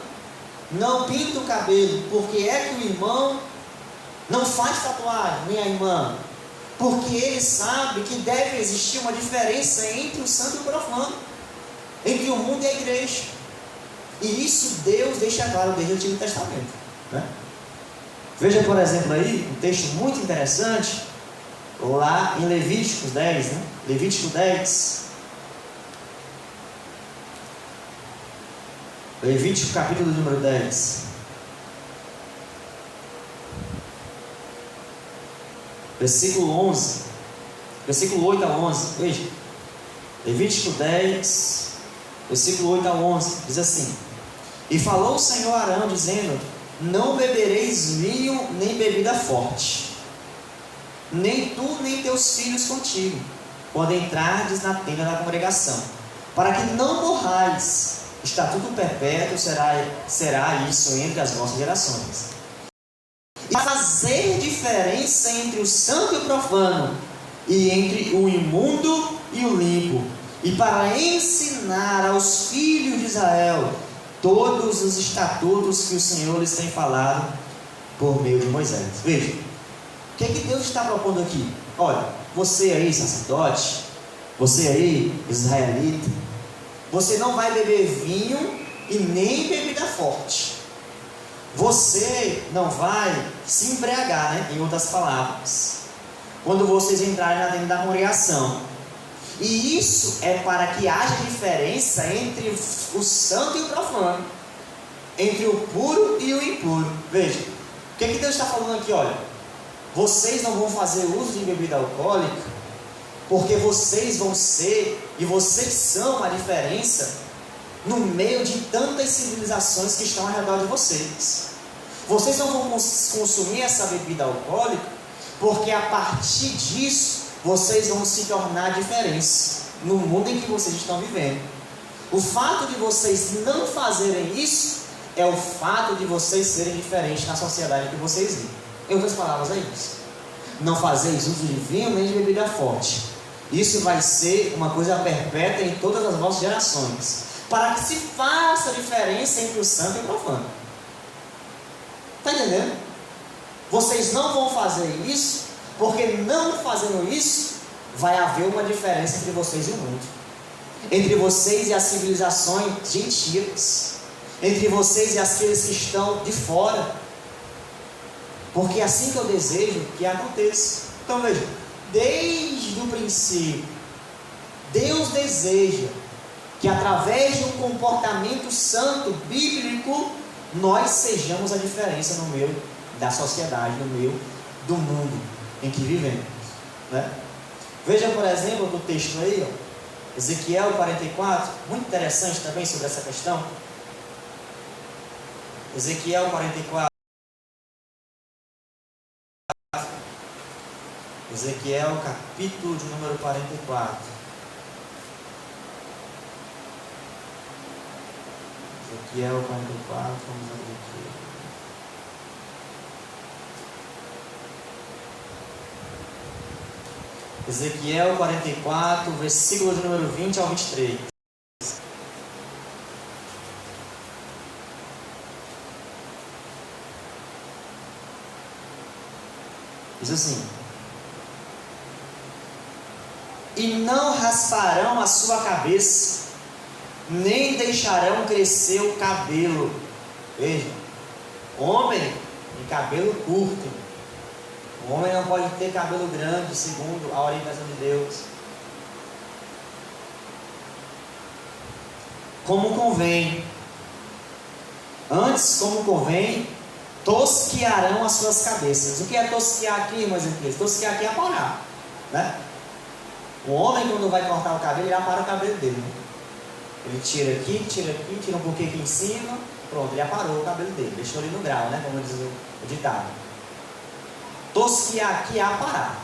não pinta o cabelo? Por que é que o irmão não faz tatuagem, nem a irmã? Porque ele sabe que deve existir uma diferença entre o santo e o profano, entre o mundo e a igreja. E isso Deus deixa claro desde o Antigo Testamento, né? Veja, por exemplo, aí um texto muito interessante, lá em Levíticos 10, né? Levítico 10. Levítico capítulo número 10. Versículo 11. Versículo 8 a 11. Veja. Levítico 10, versículo 8 a 11. Diz assim: E falou o Senhor a Arão, dizendo: Não bebereis vinho nem bebida forte, nem tu nem teus filhos contigo, quando entrardes na tenda da congregação, para que não morrais. Estatuto perpétuo será isso entre as vossas gerações. E fazer diferença entre o santo e o profano, e entre o imundo e o limpo, e para ensinar aos filhos de Israel todos os estatutos que o Senhor lhes tem falado por meio de Moisés. Veja, o que é que Deus está propondo aqui? Olha, você aí, sacerdote, você aí, israelita, você não vai beber vinho e nem bebida forte. Você não vai se embriagar, né? Em outras palavras, quando vocês entrarem na tenda da congregação. E isso é para que haja diferença entre o santo e o profano, entre o puro e o impuro. Veja, o que Deus está falando aqui? Olha, vocês não vão fazer uso de bebida alcoólica, porque vocês vão ser, e vocês são a diferença no meio de tantas civilizações que estão ao redor de vocês. Vocês não vão consumir essa bebida alcoólica, porque a partir disso vocês vão se tornar diferentes no mundo em que vocês estão vivendo. O fato de vocês não fazerem isso é o fato de vocês serem diferentes na sociedade em que vocês vivem. Em outras palavras, é isso. Não fazeis uso de vinho nem de bebida forte. Isso vai ser uma coisa perpétua em todas as vossas gerações, para que se faça a diferença entre o santo e o profano. Está entendendo? Vocês não vão fazer isso, porque não fazendo isso, vai haver uma diferença entre vocês e o mundo, entre vocês e as civilizações gentias, entre vocês e aqueles que estão de fora, porque é assim que eu desejo que aconteça. Então veja, desde o princípio, Deus deseja que através de um comportamento santo, bíblico, nós sejamos a diferença no meio da sociedade, no meio do mundo em que vivemos, né? Veja, por exemplo, o texto aí, ó, Ezequiel 44, muito interessante também sobre essa questão. Ezequiel 44. Ezequiel, capítulo de número 44. Ezequiel 44, vamos abrir aqui. Ezequiel 44, versículo de número 20 ao 23. Diz assim: E não rasparão a sua cabeça, nem deixarão crescer o cabelo. Veja, homem de cabelo curto. O homem não pode ter cabelo grande, segundo a orientação de Deus. Como convém. Antes, como convém, tosquearão as suas cabeças. O que é tosquear aqui, irmãos e irmãs? Tosquear aqui é aparar, né? O homem, quando vai cortar o cabelo, ele apara o cabelo dele, né? Ele tira aqui, tira um pouquinho aqui em cima, pronto, ele aparou o cabelo dele, deixou ele no grau, né? Como diz o ditado. tosquiar aqui é aparar.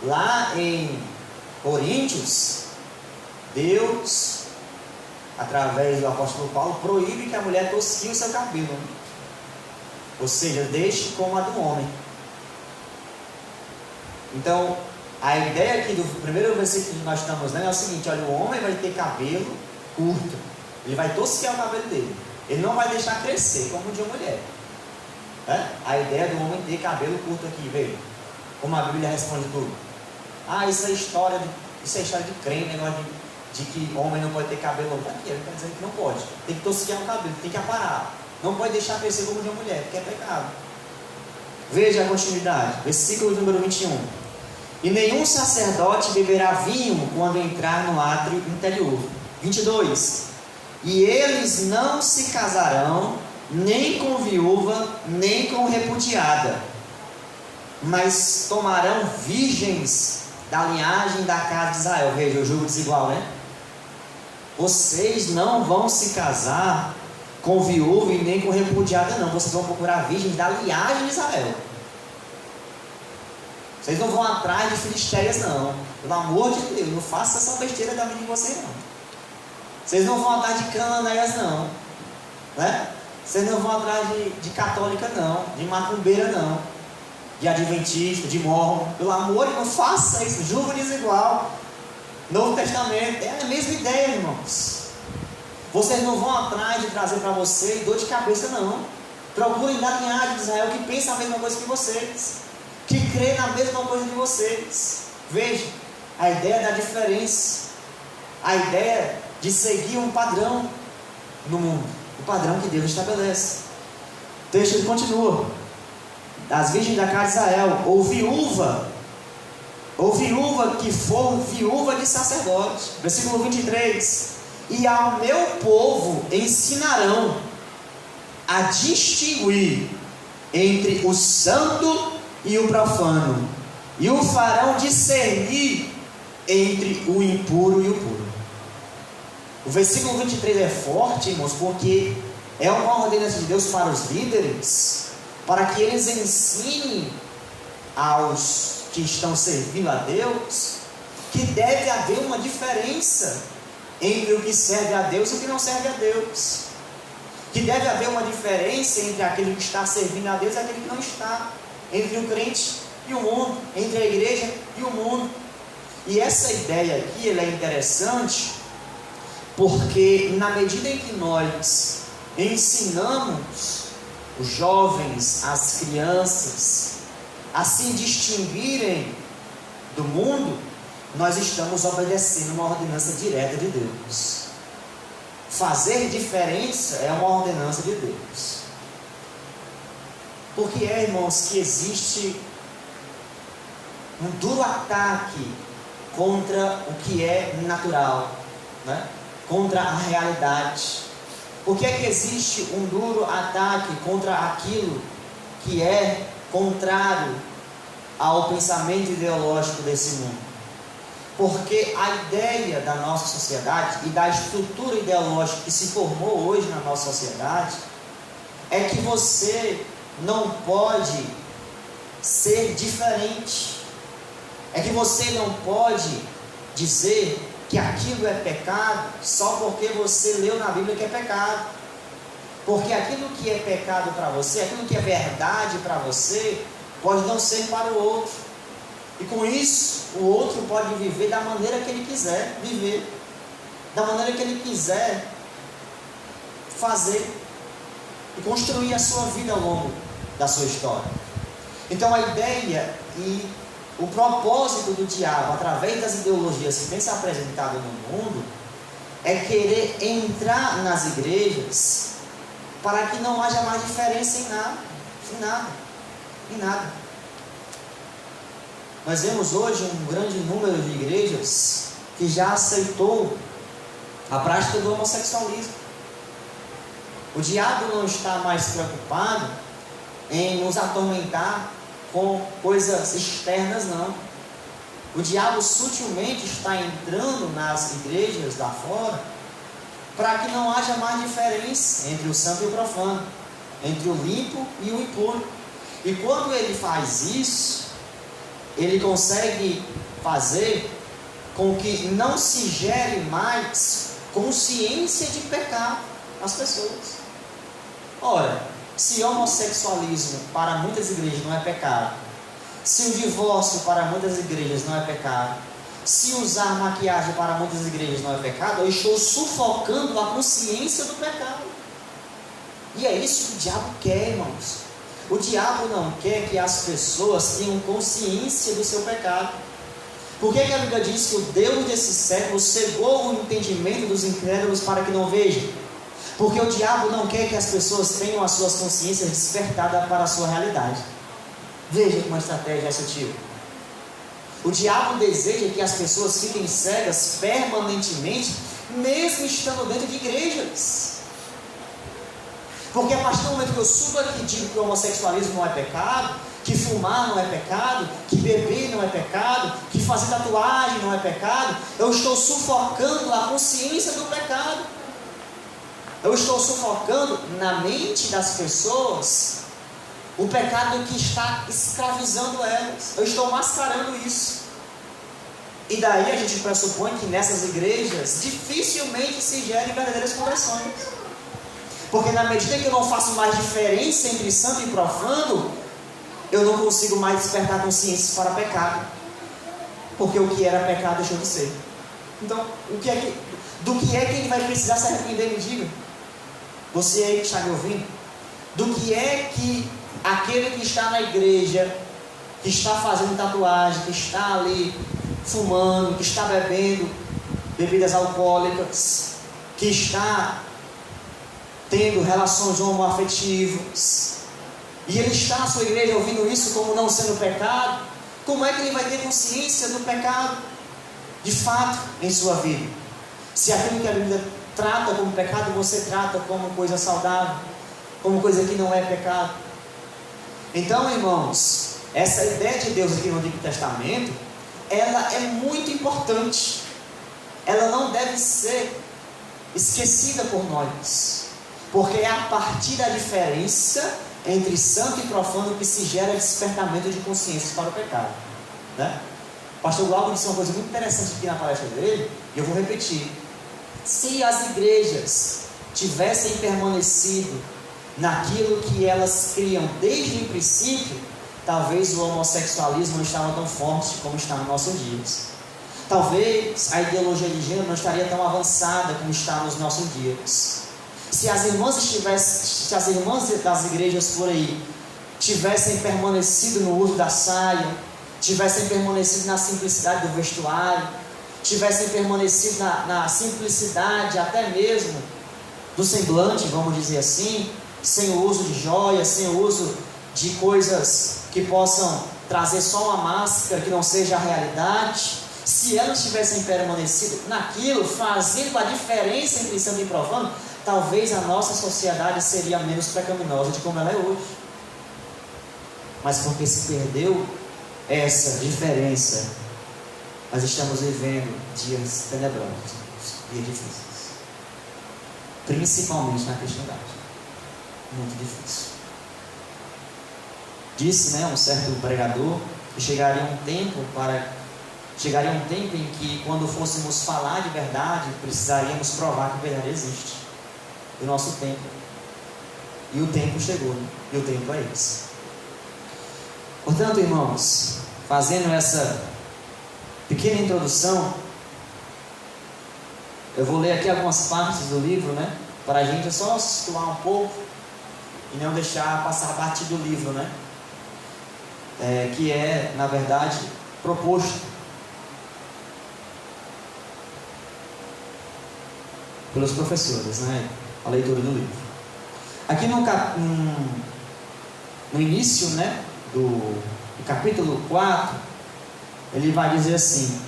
Lá em Coríntios, Deus, através do apóstolo Paulo, proíbe que a mulher tosquie o seu cabelo, ou seja, deixe como a do homem. Então, a ideia aqui do primeiro versículo que nós estamos lendo é o seguinte: olha, o homem vai ter cabelo curto, ele vai tosquear o cabelo dele, ele não vai deixar crescer como o de uma mulher. A ideia do homem ter cabelo curto aqui, veja como a Bíblia responde tudo. Isso é história de crente, negócio de que homem não pode ter cabelo. Aqui, ele está dizendo que não pode, tem que tosquear o cabelo, tem que aparar, não pode deixar crescer como de uma mulher, porque é pecado. Veja a continuidade, versículo número 21. E nenhum sacerdote beberá vinho quando entrar no átrio interior. 22. E eles não se casarão nem com viúva, nem com repudiada, mas tomarão virgens da linhagem da casa de Israel. Veja o julgo desigual, né? Vocês não vão se casar com viúva e nem com repudiada, não. Vocês vão procurar virgens da linhagem de Israel. Vocês não vão atrás de filisteias, não. Pelo amor de Deus, não faça essa besteira da vida de vocês, não. Vocês não vão atrás de cananeias, não. Vocês não vão atrás de católica, não. De macumbeira, não. De adventista, de mormon. Pelo amor de Deus, não faça isso. Julgo desigual. Novo Testamento. É a mesma ideia, irmãos. Vocês não vão atrás de trazer para vocês dor de cabeça, não. Procurem da linhagem de Israel que pensa a mesma coisa que vocês, que crê na mesma coisa que vocês. Veja, a ideia da diferença, a ideia de seguir um padrão no mundo, o padrão que Deus estabelece. O texto continua: das virgens da casa de Israel, ou viúva que for viúva de sacerdote. Versículo 23. E ao meu povo ensinarão a distinguir entre o santo e o profano, e o farão discernir entre o impuro e o puro. O versículo 23 é forte, irmãos, porque é uma ordenança de Deus para os líderes, para que eles ensinem aos que estão servindo a Deus que deve haver uma diferença entre o que serve a Deus e o que não serve a Deus, que deve haver uma diferença entre aquele que está servindo a Deus e aquele que não está, entre o crente e o mundo, entre a igreja e o mundo. E essa ideia aqui, ela é interessante, porque na medida em que nós ensinamos os jovens, as crianças, a se distinguirem do mundo, nós estamos obedecendo uma ordenança direta de Deus. Fazer diferença é uma ordenança de Deus. Porque irmãos, que existe um duro ataque contra o que é natural, contra a realidade. Por que existe um duro ataque contra aquilo que é contrário ao pensamento ideológico desse mundo? Porque a ideia da nossa sociedade e da estrutura ideológica que se formou hoje na nossa sociedade é que você não pode ser diferente, é que você não pode dizer que aquilo é pecado só porque você leu na Bíblia que é pecado, porque aquilo que é pecado para você, aquilo que é verdade para você, pode não ser para o outro, e com isso o outro pode viver da maneira que ele quiser viver, da maneira que ele quiser fazer e construir a sua vida ao longo da sua história. Então a ideia e o propósito do diabo, através das ideologias que tem se apresentado no mundo, é querer entrar nas igrejas para que não haja mais diferença em nada. Nós vemos hoje um grande número de igrejas que já aceitou a prática do homossexualismo. O diabo não está mais preocupado em nos atormentar com coisas externas, não. O diabo sutilmente está entrando nas igrejas lá fora para que não haja mais diferença entre o santo e o profano, entre o limpo e o impuro. E quando ele faz isso, ele consegue fazer com que não se gere mais consciência de pecado nas pessoas. Ora, se homossexualismo para muitas igrejas não é pecado, se o divórcio para muitas igrejas não é pecado, se usar maquiagem para muitas igrejas não é pecado, eu estou sufocando a consciência do pecado. E é isso que o diabo quer, irmãos. O diabo não quer que as pessoas tenham consciência do seu pecado. Por que a Bíblia diz que o Deus desse século cegou o entendimento dos incrédulos para que não vejam? Porque o diabo não quer que as pessoas tenham as suas consciências despertadas para a sua realidade. Veja como a estratégia é sutil. O diabo deseja que as pessoas fiquem cegas permanentemente, mesmo estando dentro de igrejas. Porque a partir do momento que eu subo aqui e digo que o homossexualismo não é pecado, que fumar não é pecado, que beber não é pecado, que fazer tatuagem não é pecado, eu estou sufocando a consciência do pecado. Eu estou sufocando na mente das pessoas o pecado que está escravizando elas. Eu estou mascarando isso. E daí a gente pressupõe que nessas igrejas dificilmente se gerem verdadeiras conversões. Porque na medida que eu não faço mais diferença entre santo e profano, eu não consigo mais despertar consciência para pecado. Porque o que era pecado deixou de ser. Então, do que é que ele vai precisar se arrepender, me diga? Você aí que está me ouvindo, do que é que aquele que está na igreja, que está fazendo tatuagem, que está ali fumando, que está bebendo bebidas alcoólicas, que está tendo relações homoafetivas, e ele está na sua igreja ouvindo isso como não sendo pecado, como é que ele vai ter consciência do pecado de fato em sua vida? Se aquilo que a Bíblia trata como pecado, você trata como coisa saudável, como coisa que não é pecado. Então, irmãos, essa ideia de Deus aqui no Antigo Testamento, ela é muito importante. Ela não deve ser esquecida por nós, porque é a partir da diferença entre santo e profano que se gera despertamento de consciências para o pecado, né? O pastor Glauco disse uma coisa muito interessante aqui na palestra dele, e eu vou repetir. Se as igrejas tivessem permanecido naquilo que elas criam desde o princípio, talvez o homossexualismo não estava tão forte como está nos nossos dias. Talvez a ideologia de gênero não estaria tão avançada como está nos nossos dias. Se as irmãs das igrejas por aí tivessem permanecido no uso da saia, tivessem permanecido na simplicidade do vestuário, tivessem permanecido na simplicidade até mesmo do semblante, vamos dizer assim, sem o uso de joias, sem o uso de coisas que possam trazer só uma máscara que não seja a realidade, se elas tivessem permanecido naquilo, fazendo a diferença entre santo e profano, talvez a nossa sociedade seria menos pecaminosa de como ela é hoje. Mas porque se perdeu essa diferença, nós estamos vivendo dias tenebrosos e difíceis, principalmente na cristandade. Muito difícil. Disse, um certo pregador, que chegaria um tempo em que, quando fôssemos falar de verdade, precisaríamos provar que a verdade existe. O nosso tempo. E o tempo chegou, e o tempo é esse. Portanto, irmãos, fazendo essa pequena introdução, eu vou ler aqui algumas partes do livro, para a gente só situar um pouco e não deixar passar batido o livro, que é, na verdade, proposto pelos professores, a leitura do livro. Aqui no início, do capítulo 4, ele vai dizer assim: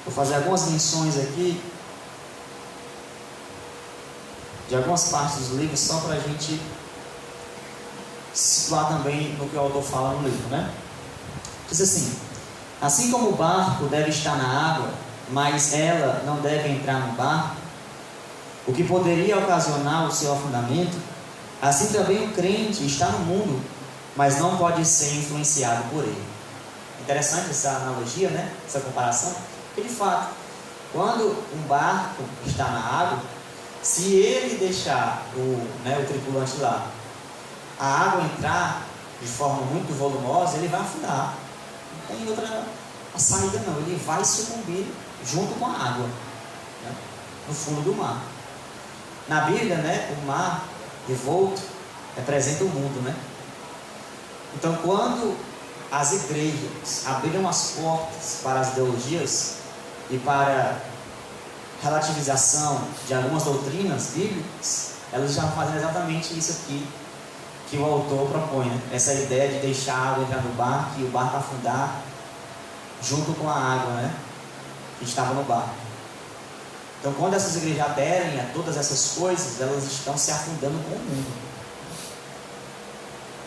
vou fazer algumas menções aqui de algumas partes do livro, só para a gente se situar também no que o autor fala no livro, Diz assim: assim como o barco deve estar na água, mas ela não deve entrar no barco, o que poderia ocasionar o seu afundamento, assim também o crente está no mundo, mas não pode ser influenciado por ele. Interessante essa analogia, né? Essa comparação. Porque de fato, quando um barco está na água, se ele deixar o tripulante lá, a água entrar de forma muito volumosa, ele vai afundar. Não tem outra saída não, ele vai sucumbir junto com a água, né? No fundo do mar. Na Bíblia, né, o mar revolto representa o mundo, né? Então, quando as igrejas abriram as portas para as ideologias e para relativização de algumas doutrinas bíblicas, elas estavam fazendo exatamente isso aqui que o autor propõe, né? Essa ideia de deixar a água entrar no barco e o barco afundar junto com a água, né, que estava no barco. Então, quando essas igrejas aderem a todas essas coisas, elas estão se afundando com o mundo.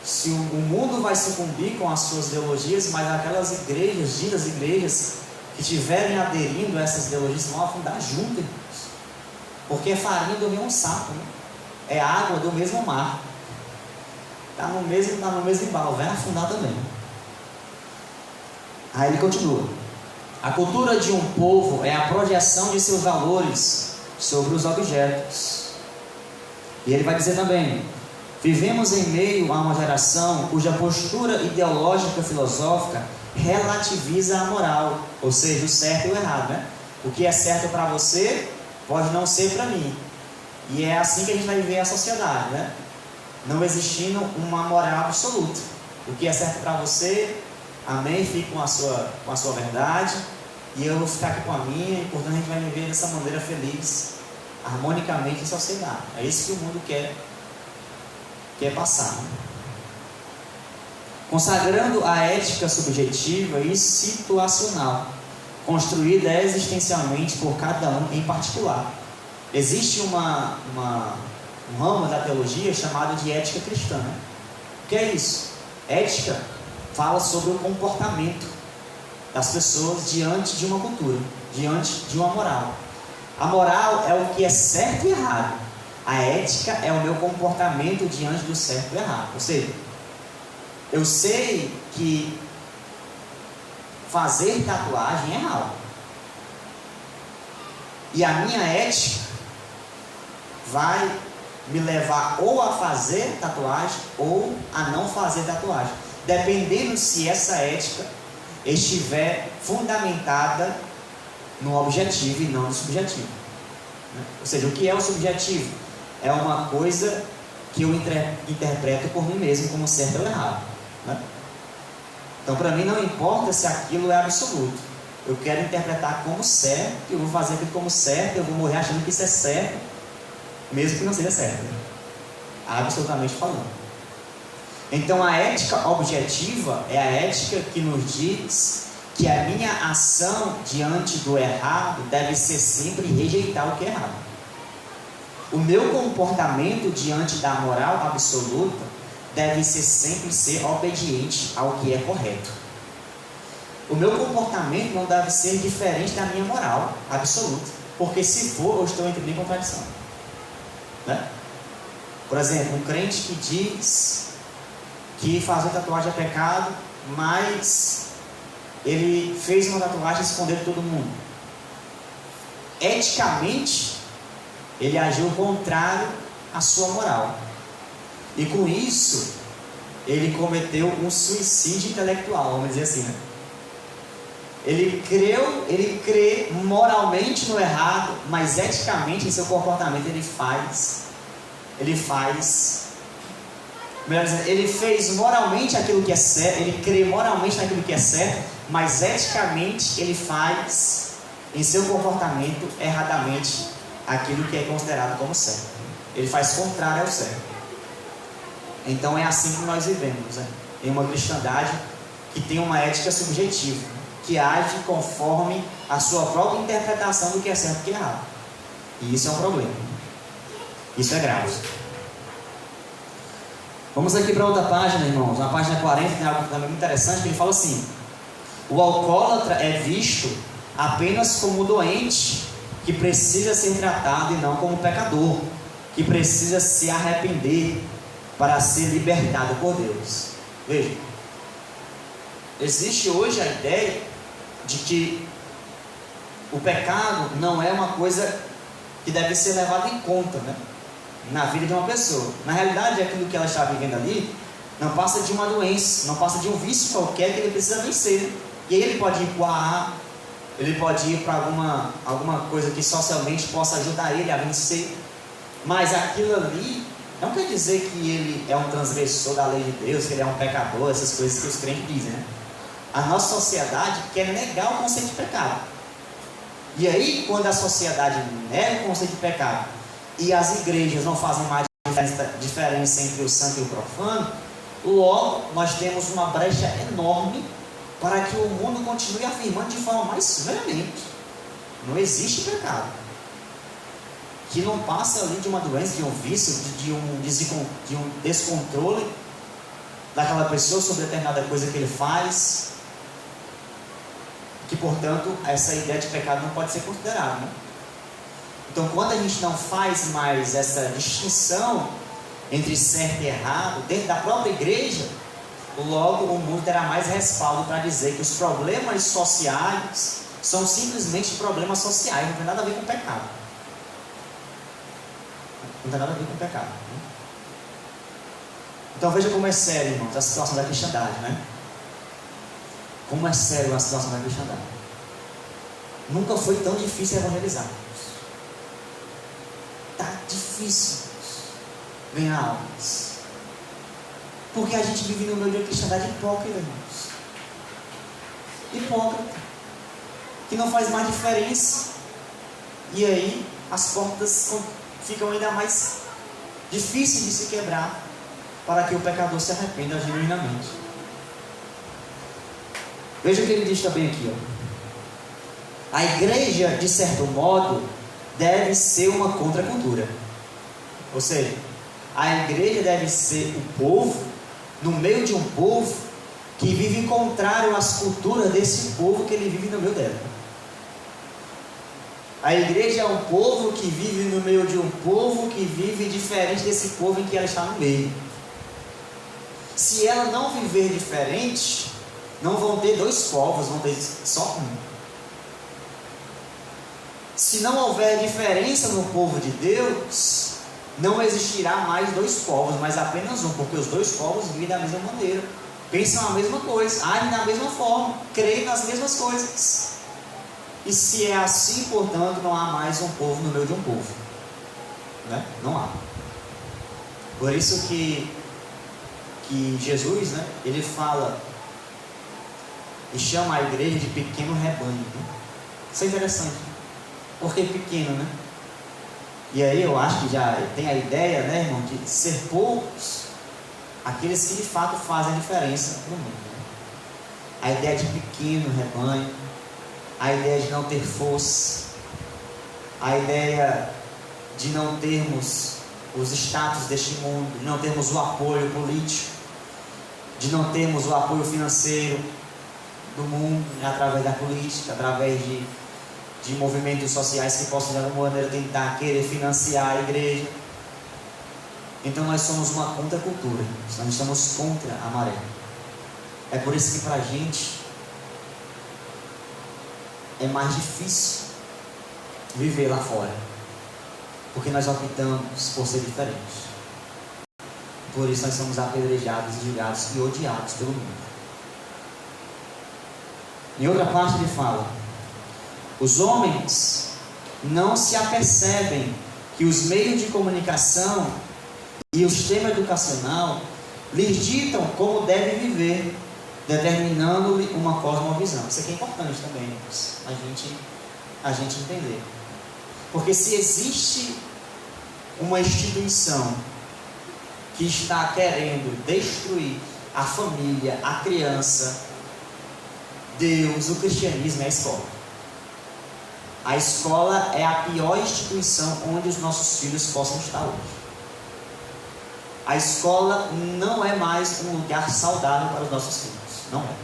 Se o mundo vai sucumbir com as suas ideologias, mas aquelas igrejas, ditas igrejas, que estiverem aderindo a essas ideologias, vão afundar junto, irmãos. Porque é farinha do mesmo saco, né? É água do mesmo mar. Está no mesmo embalo, vai afundar também. Aí ele continua. A cultura de um povo é a projeção de seus valores sobre os objetos. E ele vai dizer também: vivemos em meio a uma geração cuja postura ideológica filosófica relativiza a moral, ou seja, o certo e o errado, né? O que é certo para você pode não ser para mim. E é assim que a gente vai viver a sociedade, né? Não existindo uma moral absoluta. O que é certo para você, amém, fique com a sua verdade, e eu vou ficar aqui com a minha, e portanto a gente vai viver dessa maneira feliz, harmonicamente em sociedade. É isso que o mundo quer passar, né? Consagrando a ética subjetiva e situacional, construída existencialmente por cada um em particular. Existe um ramo da teologia chamado de ética cristã, né? O que é isso? Ética fala sobre o comportamento das pessoas diante de uma cultura, diante de uma moral. A moral é o que é certo e errado. A ética é o meu comportamento diante do certo e errado. Ou seja, eu sei que fazer tatuagem é mal. E a minha ética vai me levar ou a fazer tatuagem ou a não fazer tatuagem, dependendo se essa ética estiver fundamentada no objetivo e não no subjetivo, né? Ou seja, o que é o subjetivo? É uma coisa que eu interpreto por mim mesmo como certo ou errado, né? Então, para mim não importa se aquilo é absoluto. Eu quero interpretar como certo, eu vou fazer aquilo como certo, eu vou morrer achando que isso é certo, mesmo que não seja certo, né? Absolutamente falando. Então, a ética objetiva é a ética que nos diz que a minha ação diante do errado deve ser sempre rejeitar o que é errado. O meu comportamento diante da moral absoluta deve sempre ser obediente ao que é correto. O meu comportamento não deve ser diferente da minha moral absoluta, porque se for, eu estou entrando em contradição, né? Por exemplo, um crente que diz que fazer tatuagem é pecado, mas ele fez uma tatuagem e escondeu de todo mundo. Eticamente, ele agiu contrário à sua moral. E com isso, ele cometeu um suicídio intelectual, vamos dizer assim, né? Ele crê moralmente no errado, mas eticamente em seu comportamento melhor dizendo, ele fez moralmente aquilo que é certo, ele crê moralmente naquilo que é certo, mas eticamente ele faz em seu comportamento erradamente aquilo que é considerado como certo. Ele faz contrário ao certo. Então é assim que nós vivemos, né? Em uma cristandade que tem uma ética subjetiva, que age conforme a sua própria interpretação do que é certo e o que é errado. E isso é um problema. Isso é grave. Vamos aqui para outra página, irmãos. Na página 40 tem algo também muito interessante, que ele fala assim: o alcoólatra é visto apenas como doente que precisa ser tratado e não como pecador, que precisa se arrepender para ser libertado por Deus. Veja, existe hoje a ideia de que o pecado não é uma coisa que deve ser levada em conta, né, na vida de uma pessoa. Na realidade, aquilo que ela está vivendo ali não passa de uma doença, não passa de um vício qualquer que ele precisa vencer. E aí ele pode ir para a ele pode ir para alguma coisa que socialmente possa ajudar ele a vencer. Mas aquilo ali não quer dizer que ele é um transgressor da lei de Deus, que ele é um pecador, essas coisas que os crentes dizem, né? A nossa sociedade quer negar o conceito de pecado. E aí, quando a sociedade nega o conceito de pecado e as igrejas não fazem mais diferença entre o santo e o profano, logo nós temos uma brecha enorme para que o mundo continue afirmando de forma mais veemente: não existe pecado que não passa ali de uma doença, de um vício, de um descontrole daquela pessoa sobre determinada coisa que ele faz, que portanto essa ideia de pecado não pode ser considerada, né? Então, quando a gente não faz mais essa distinção entre certo e errado dentro da própria igreja, logo o mundo terá mais respaldo para dizer que os problemas sociais são simplesmente problemas sociais, não tem nada a ver com pecado. Não tem nada a ver com pecado, né? Então veja como é sério, irmãos, a situação da cristandade, né? Como é sério a situação da cristandade. Nunca foi tão difícil evangelizar. Está difícil ganhar almas. Porque a gente vive no meio de uma cristandade hipócrita, irmãos. Hipócrita. Que não faz mais diferença. E aí as portas ficam ainda mais difíceis de se quebrar para que o pecador se arrependa genuinamente. Veja o que ele diz também aqui, ó. A igreja, de certo modo, deve ser uma contracultura. Ou seja, a igreja deve ser o povo, no meio de um povo que vive contrário às culturas desse povo que ele vive no meio dela. A igreja é um povo que vive no meio de um povo que vive diferente desse povo em que ela está no meio. Se ela não viver diferente, não vão ter dois povos, vão ter só um. Se não houver diferença no povo de Deus, não existirá mais dois povos, mas apenas um, porque os dois povos vivem da mesma maneira, pensam a mesma coisa, agem da mesma forma, creem nas mesmas coisas. E se é assim, portanto, não há mais um povo no meio de um povo, né? Não há. Por isso que Jesus, né, ele fala e chama a igreja de pequeno rebanho, né? Isso é interessante. Por que pequeno, né? E aí eu acho que já tem a ideia, né, irmão, de ser poucos aqueles que de fato fazem a diferença no mundo, né? A ideia de pequeno rebanho, a ideia de não ter força, a ideia de não termos os status deste mundo, de não termos o apoio político, de não termos o apoio financeiro do mundo, né, através da política, através de movimentos sociais que possam de alguma maneira tentar querer financiar a igreja. Então nós somos uma contracultura, nós estamos contra a maré. É por isso que para a gente é mais difícil viver lá fora, porque nós optamos por ser diferentes. Por isso nós somos apedrejados, julgados e odiados pelo mundo. Em outra parte ele fala: os homens não se apercebem que os meios de comunicação e o sistema educacional lhes ditam como devem viver, determinando-lhe uma cosmovisão. Isso aqui é importante também, a gente entender. Porque se existe uma instituição que está querendo destruir a família, a criança, Deus, o cristianismo, é a escola. A escola é a pior instituição onde os nossos filhos possam estar hoje. A escola não é mais um lugar saudável para os nossos filhos. Não é.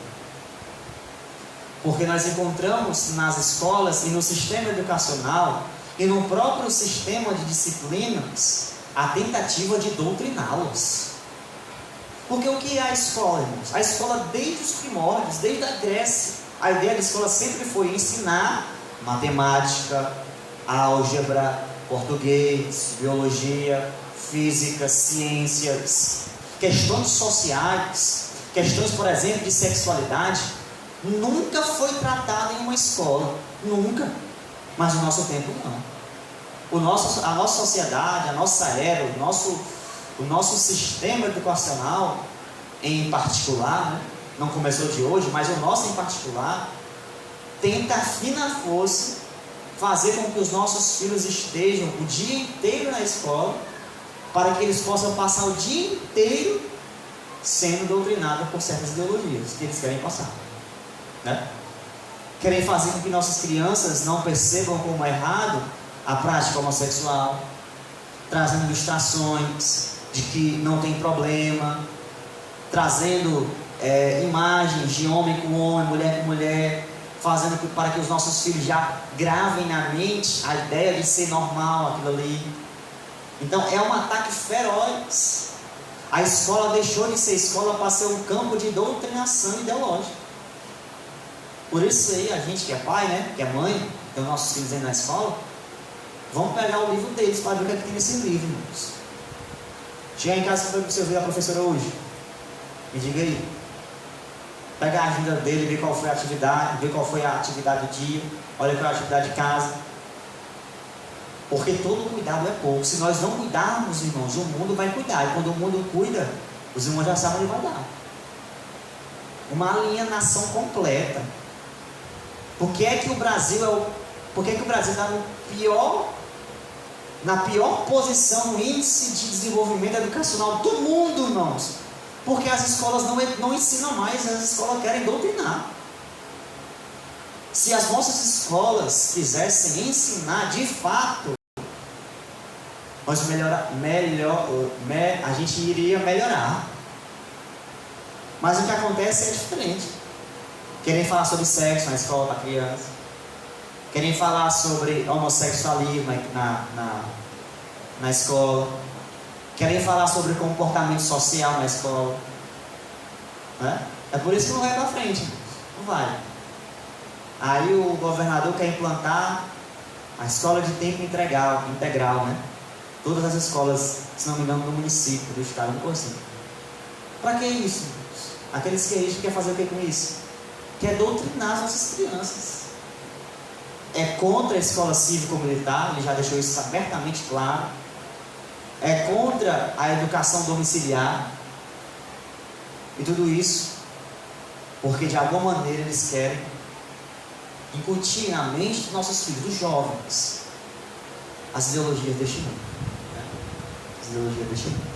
Porque nós encontramos nas escolas e no sistema educacional e no próprio sistema de disciplinas a tentativa de doutriná-los. Porque o que é a escola, irmãos? A escola, desde os primórdios, desde a Grécia, a ideia da escola sempre foi ensinar matemática, álgebra, português, biologia, física, ciências, questões sociais, questões, por exemplo, de sexualidade. Nunca foi tratada em uma escola, nunca. Mas no nosso tempo não. A nossa sociedade, a nossa era, o nosso sistema educacional em particular, né? Não começou de hoje, mas o nosso em particular, tenta a fina força fazer com que os nossos filhos estejam o dia inteiro na escola, para que eles possam passar o dia inteiro sendo doutrinados por certas ideologias que eles querem passar, né? Querem fazer com que nossas crianças não percebam como é errado a prática homossexual, trazendo ilustrações de que não tem problema, trazendo imagens de homem com homem, mulher com mulher, fazendo para que os nossos filhos já gravem na mente a ideia de ser normal aquilo ali. Então é um ataque feroz. A escola deixou de ser escola para ser um campo de doutrinação ideológica. Por isso aí, a gente que é pai, né, que é mãe, tem os nossos filhos aí na escola, vamos pegar o livro deles para ver o que é que tem nesse livro, irmãos. Chega em casa, você ouvir a professora hoje, me diga aí. Pega a agenda dele, vê qual foi a atividade, vê qual foi a atividade do dia, olha qual é a atividade de casa. Porque todo cuidado é pouco. Se nós não cuidarmos, irmãos, o mundo vai cuidar. E quando o mundo cuida, os irmãos já sabem onde vai dar. Uma alienação completa. Por que é que o Brasil está na pior posição no índice de desenvolvimento educacional do mundo, irmãos? Porque as escolas não ensinam mais, as escolas querem doutrinar. Se as nossas escolas quisessem ensinar de fato, a gente iria melhorar. Mas o que acontece é diferente. Querem falar sobre sexo na escola para criança, querem falar sobre homossexualismo na escola, querem falar sobre comportamento social na escola, né? É por isso que não vai para frente, não vai. Aí o governador quer implantar a escola de tempo integral, né? Todas as escolas, se não me engano, do município, do estado, não consigo. Para que isso? Aqueles que isso querem fazer o que com isso? Quer doutrinar as nossas crianças. É contra a escola cívico-militar, ele já deixou isso abertamente claro. É contra a educação domiciliar. E tudo isso porque de alguma maneira eles querem incutir na mente dos nossos filhos, dos jovens, as ideologias deste mundo, né? As ideologias deste mundo.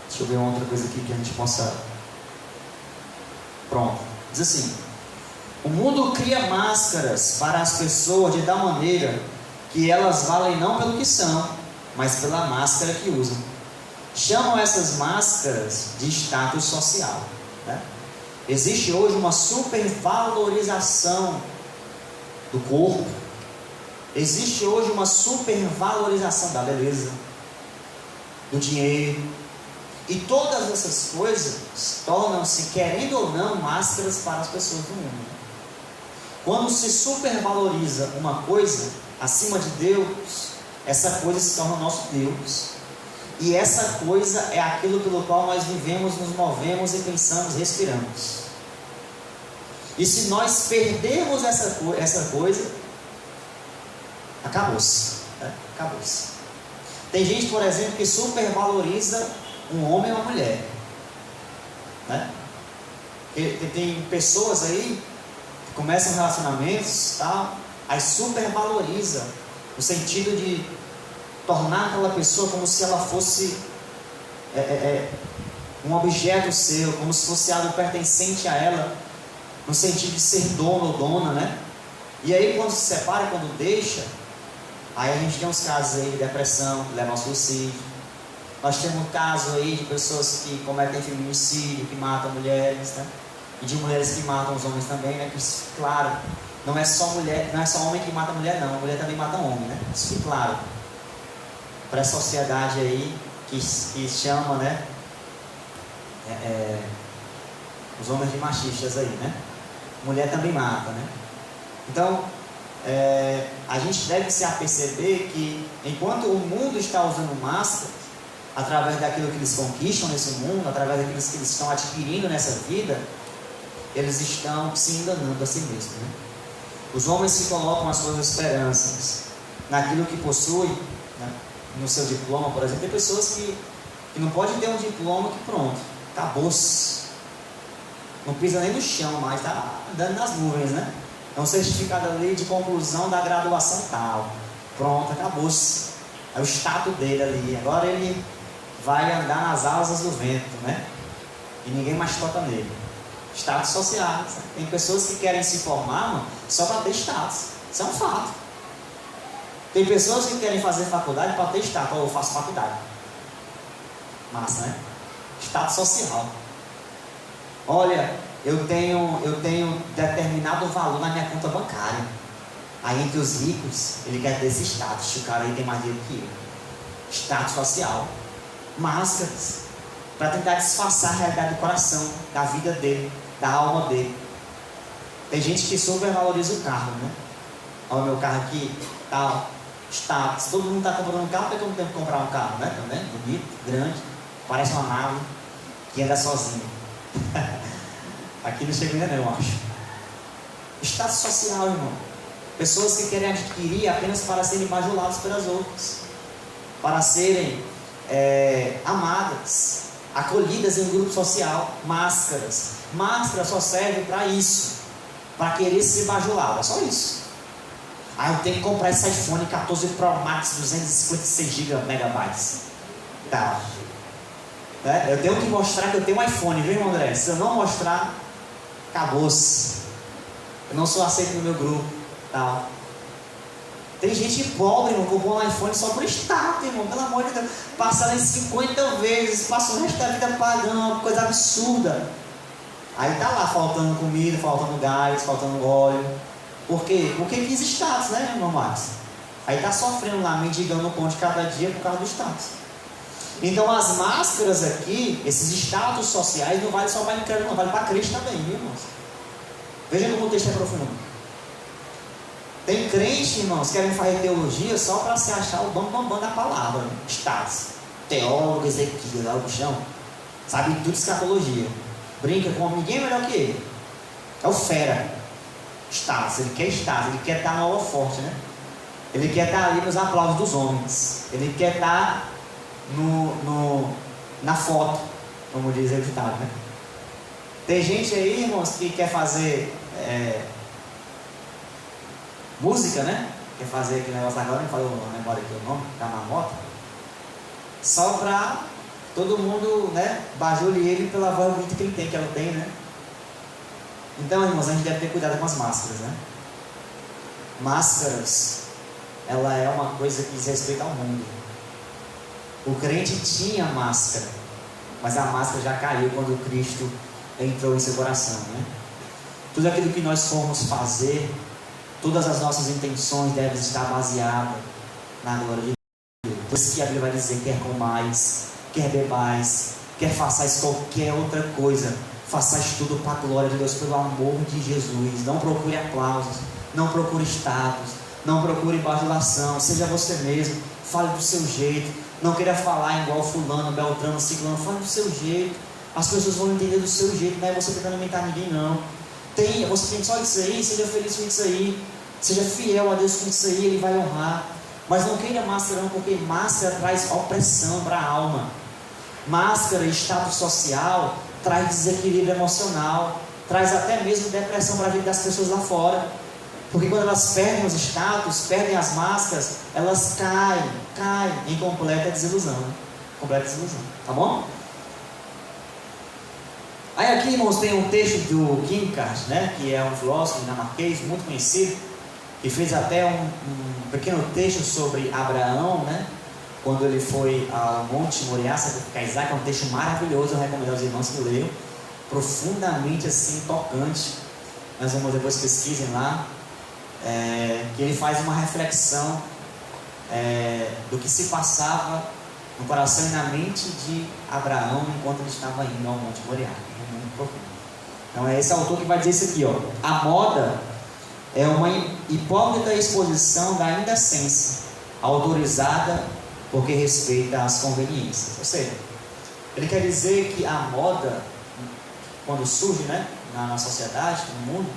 Deixa eu ver uma outra coisa aqui que a gente possa... Pronto. Diz assim: o mundo cria máscaras para as pessoas de tal maneira que elas valem não pelo que são, mas pela máscara que usam. Chamam essas máscaras de status social, né? Existe hoje uma supervalorização do corpo. Existe hoje uma supervalorização da beleza, do dinheiro. E todas essas coisas tornam-se, querendo ou não, máscaras para as pessoas do mundo. Quando se supervaloriza uma coisa acima de Deus, essa coisa se torna o nosso Deus. E essa coisa é aquilo pelo qual nós vivemos, nos movemos e pensamos, respiramos. E se nós perdermos essa coisa, acabou-se, né? Acabou-se. Tem gente, por exemplo, que supervaloriza um homem ou uma mulher, né? Tem pessoas aí que começam relacionamentos, tal, aí supervaloriza no sentido de tornar aquela pessoa como se ela fosse um objeto seu, como se fosse algo pertencente a ela, no sentido de ser dono ou dona, né? E aí quando se separa, quando deixa, aí a gente tem uns casos aí de depressão, que leva ao suicídio. Nós temos um caso aí de pessoas que cometem feminicídio, que matam mulheres, né? E de mulheres que matam os homens também, né? Que isso, claro, não é só mulher, não é só homem que mata mulher, não. Mulher também mata homem, né? Isso fica claro. Para a sociedade aí que chama, né? Os homens de machistas aí, né? Mulher também mata, né? Então, a gente deve se aperceber que enquanto o mundo está usando máscaras, através daquilo que eles conquistam nesse mundo, através daquilo que eles estão adquirindo nessa vida, eles estão se enganando a si mesmos, né? Os homens que colocam as suas esperanças naquilo que possuem, né? No seu diploma, por exemplo, tem pessoas que não podem ter um diploma que pronto, acabou-se, não pisa nem no chão mais, está andando nas nuvens, né? É um certificado ali de conclusão da graduação tal, pronto, acabou-se, é o status dele ali, agora ele vai andar nas asas do vento, né? E ninguém mais toca nele. Status social, sabe? Tem pessoas que querem se formar, mano, só para ter status, isso é um fato. Tem pessoas que querem fazer faculdade para ter status. Eu faço faculdade. Massa, né? Status social. Olha, eu tenho determinado valor na minha conta bancária. Aí entre os ricos, ele quer ter esse status. O cara aí tem mais dinheiro que eu. Status social. Máscaras. Para tentar disfarçar a realidade do coração, da vida dele, da alma dele. Tem gente que supervaloriza o carro, né? Olha o meu carro aqui, tal. Status, todo mundo está comprando um carro, porque eu não tenho que comprar um carro, né? Também, bonito, grande, parece uma nave que anda sozinho. Aqui não chega ainda não, eu acho. Status social, irmão. Pessoas que querem adquirir apenas para serem bajuladas pelas outras, para serem amadas, acolhidas em um grupo social. Máscaras. Máscara só serve para isso, para querer ser bajulado, é só isso. Eu tenho que comprar esse iPhone 14 Pro Max 256 GB. Tá. Eu tenho que mostrar que eu tenho um iPhone, viu, irmão André? Se eu não mostrar, acabou-se. Eu não sou aceito no meu grupo. Tá. Tem gente pobre, irmão, comprou um iPhone só por status, irmão. Pelo amor de Deus. Passaram em 50 vezes, passou o resto da vida pagando, uma coisa absurda. Aí tá lá faltando comida, faltando gás, faltando óleo. Por quê? Porque quis status, né, irmão Max? Aí tá sofrendo lá, mendigando o pão de cada dia por causa do status. Então as máscaras aqui, esses status sociais, não vale só para incrédulo, não, vale para crente também, viu, irmãos? Veja como o texto é profundo. Tem crente, irmãos, que querem fazer teologia só para se achar o bambambam da palavra, status. Teólogo, Ezequiel, lá o bichão, sabe tudo de escatologia. Brinca com ninguém melhor que ele. É o fera. Status, ele quer status, ele quer estar no holofote, né? Ele quer estar ali nos aplausos dos homens. Ele quer estar na foto, como diz o ditado, né? Tem gente aí, irmãos, que quer fazer música, né? Quer fazer aquele negócio agora, não falou a memória aqui o nome, da marmota. Só para todo mundo, né, bajule ele pela voz bonita que ele tem, que ela tem, né? Então, irmãos, a gente deve ter cuidado com as máscaras, né? Máscaras, ela é uma coisa que diz respeito ao mundo. O crente tinha máscara, mas a máscara já caiu quando Cristo entrou em seu coração, né? Tudo aquilo que nós formos fazer, todas as nossas intenções devem estar baseadas na glória de Deus. Por isso que a Bíblia vai dizer: quer comais, quer bebais, quer façais qualquer outra coisa, façais tudo para a glória de Deus, pelo amor de Jesus. Não procure aplausos, não procure status, não procure bajulação. Seja você mesmo, fale do seu jeito. Não queira falar igual fulano, beltrano, ciclano. Fale do seu jeito. As pessoas vão entender do seu jeito. Não é você tentando imitar ninguém, não. Você tem só isso aí. Seja feliz com isso aí. Seja fiel a Deus com isso aí. Ele vai honrar. Mas não queira máscara, não, porque máscara traz opressão para a alma. Máscara e status social traz desequilíbrio emocional, traz até mesmo depressão para a vida das pessoas lá fora. Porque quando elas perdem os status, perdem as máscaras, elas caem em completa desilusão, né? Completa desilusão, tá bom? Aí aqui, irmãos, tem um texto do Kierkegaard, né, que é um filósofo dinamarquês muito conhecido, que fez até um pequeno texto sobre Abraão, né, quando ele foi ao Monte Moriá sacrificar Isaac. É um texto maravilhoso, eu recomendo aos irmãos que leiam, profundamente assim, tocante. Nós vamos depois pesquisem lá, que ele faz uma reflexão do que se passava no coração e na mente de Abraão enquanto ele estava indo ao Monte Moriá. É muito profundo. Então é esse autor que vai dizer isso aqui, ó. A moda é uma hipócrita exposição da indecência, autorizada porque respeita as conveniências. Ou seja, ele quer dizer que a moda, quando surge, né, na sociedade, no mundo,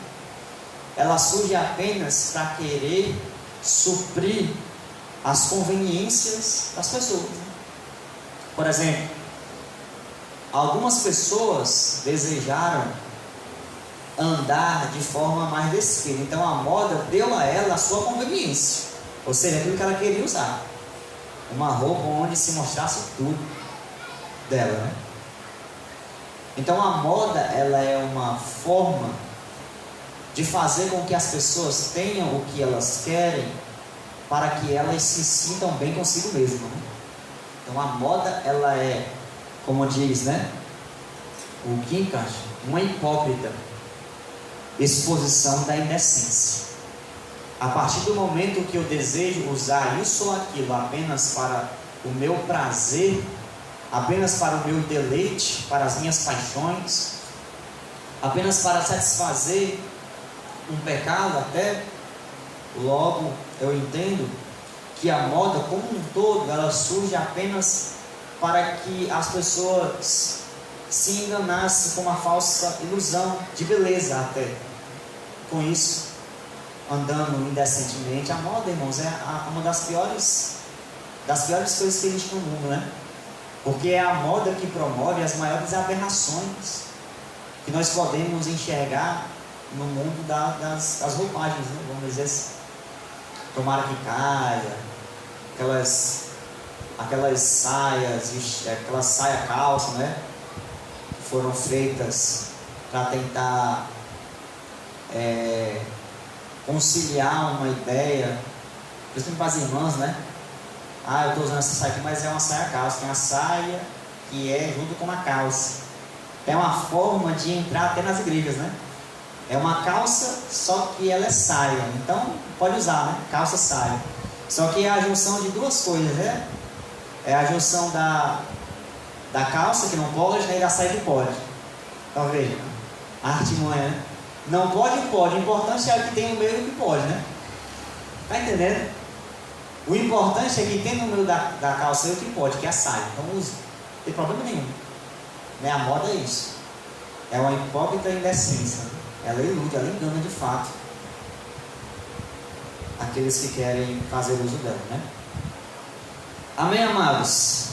ela surge apenas para querer suprir as conveniências das pessoas. Por exemplo, algumas pessoas desejaram andar de forma mais despida, então a moda deu a ela a sua conveniência, ou seja, aquilo que ela queria usar, uma roupa onde se mostrasse tudo dela, né? Então a moda, ela é uma forma de fazer com que as pessoas tenham o que elas querem, para que elas se sintam bem consigo mesmas, né? Então a moda, ela é, como diz, né, o Quincas, uma hipócrita exposição da indecência. A partir do momento que eu desejo usar isso ou aquilo apenas para o meu prazer, apenas para o meu deleite, para as minhas paixões, apenas para satisfazer um pecado até, logo eu entendo que a moda como um todo, ela surge apenas para que as pessoas se enganassem com uma falsa ilusão de beleza até. Com isso, andando indecentemente. A moda, irmãos, é uma das piores coisas que existe no mundo, né? Porque é a moda que promove as maiores aberrações que nós podemos enxergar no mundo das roupagens, né? Vamos dizer assim. Tomara que caia, aquelas saias, aquela saia calça, né? Que foram feitas para tentar conciliar uma ideia, principalmente para as irmãs, né? Eu estou usando essa saia aqui, mas é uma saia calça. Tem a saia que é junto com a calça. É uma forma de entrar até nas igrejas, né? É uma calça, só que ela é saia. Então, pode usar, né? Calça, saia. Só que é a junção de duas coisas, né? É a junção da calça, que não pode, né? E da saia que pode. Então, veja, a artimanha, né? Não pode, pode. O importante é o que tem no meio do que pode, né? Tá entendendo? O importante é que tem no meio da calça o que pode, que é a saia. Então use. Não tem problema nenhum. Né? A moda é isso. É uma hipócrita indecência. Ela ilude, ela engana de fato aqueles que querem fazer uso dela, né? Amém, amados?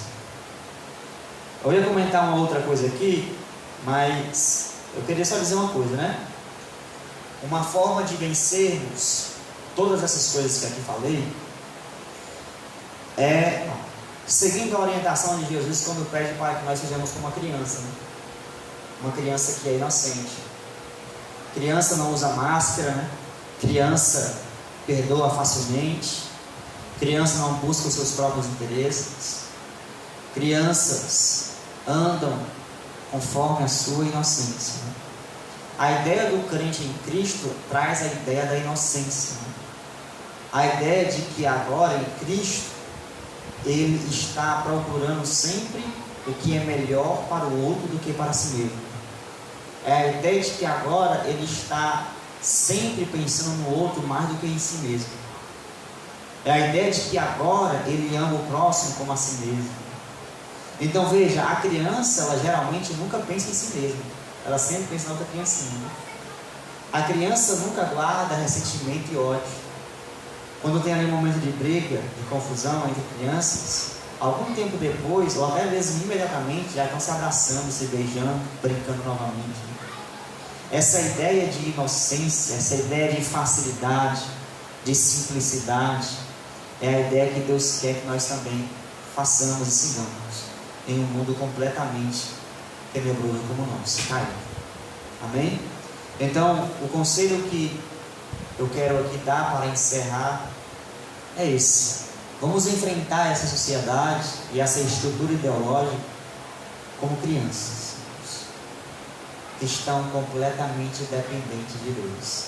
Eu ia comentar uma outra coisa aqui, mas eu queria só dizer uma coisa, né? Uma forma de vencermos todas essas coisas que aqui falei é seguindo a orientação de Jesus quando pede para que nós sejamos como uma criança, né? Uma criança que é inocente. Criança não usa máscara, né? Criança perdoa facilmente. Criança não busca os seus próprios interesses. Crianças andam conforme a sua inocência, né? A ideia do crente em Cristo traz a ideia da inocência, né? A ideia de que agora em Cristo ele está procurando sempre o que é melhor para o outro do que para si mesmo. É a ideia de que agora ele está sempre pensando no outro mais do que em si mesmo. É a ideia de que agora ele ama o próximo como a si mesmo. Então veja, a criança, ela geralmente nunca pensa em si mesma. Ela sempre pensa na outra criancinha. A criança nunca guarda ressentimento e ódio. Quando tem ali um momento de briga, de confusão entre crianças, algum tempo depois, ou até mesmo imediatamente, já estão se abraçando, se beijando, brincando novamente. Essa ideia de inocência, essa ideia de facilidade, de simplicidade, é a ideia que Deus quer que nós também façamos e sigamos em um mundo completamente tenebroso como o nosso, caído. Amém? Então, o conselho que eu quero aqui dar para encerrar é esse. Vamos enfrentar essa sociedade e essa estrutura ideológica como crianças que estão completamente dependentes de Deus.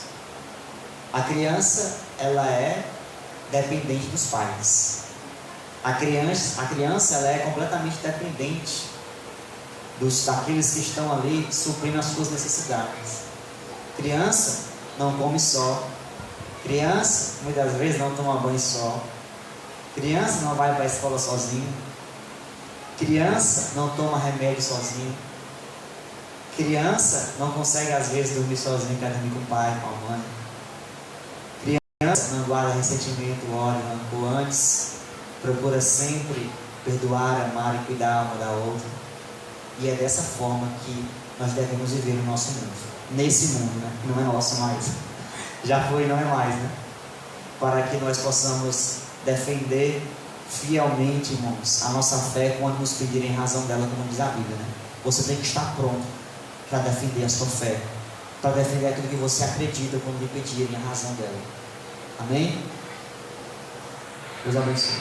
A criança, ela é dependente dos pais. A criança ela é completamente dependente daqueles que estão ali suprindo as suas necessidades. Criança não come só. Criança, muitas vezes, não toma banho só. Criança não vai para a escola sozinho. Criança não toma remédio sozinho. Criança não consegue, às vezes, dormir sozinho, quer dormir com o pai, com a mãe. Criança não guarda ressentimento, ódio, rancor. Antes, procura sempre perdoar, amar e cuidar uma da outra. E é dessa forma que nós devemos viver no nosso mundo. Nesse mundo, né? Que não é nosso mais. Já foi e não é mais, né? Para que nós possamos defender fielmente, irmãos, a nossa fé quando nos pedirem razão dela, como diz a Bíblia, né? Você tem que estar pronto para defender a sua fé, para defender aquilo que você acredita quando lhe pedirem a razão dela. Amém? Deus abençoe.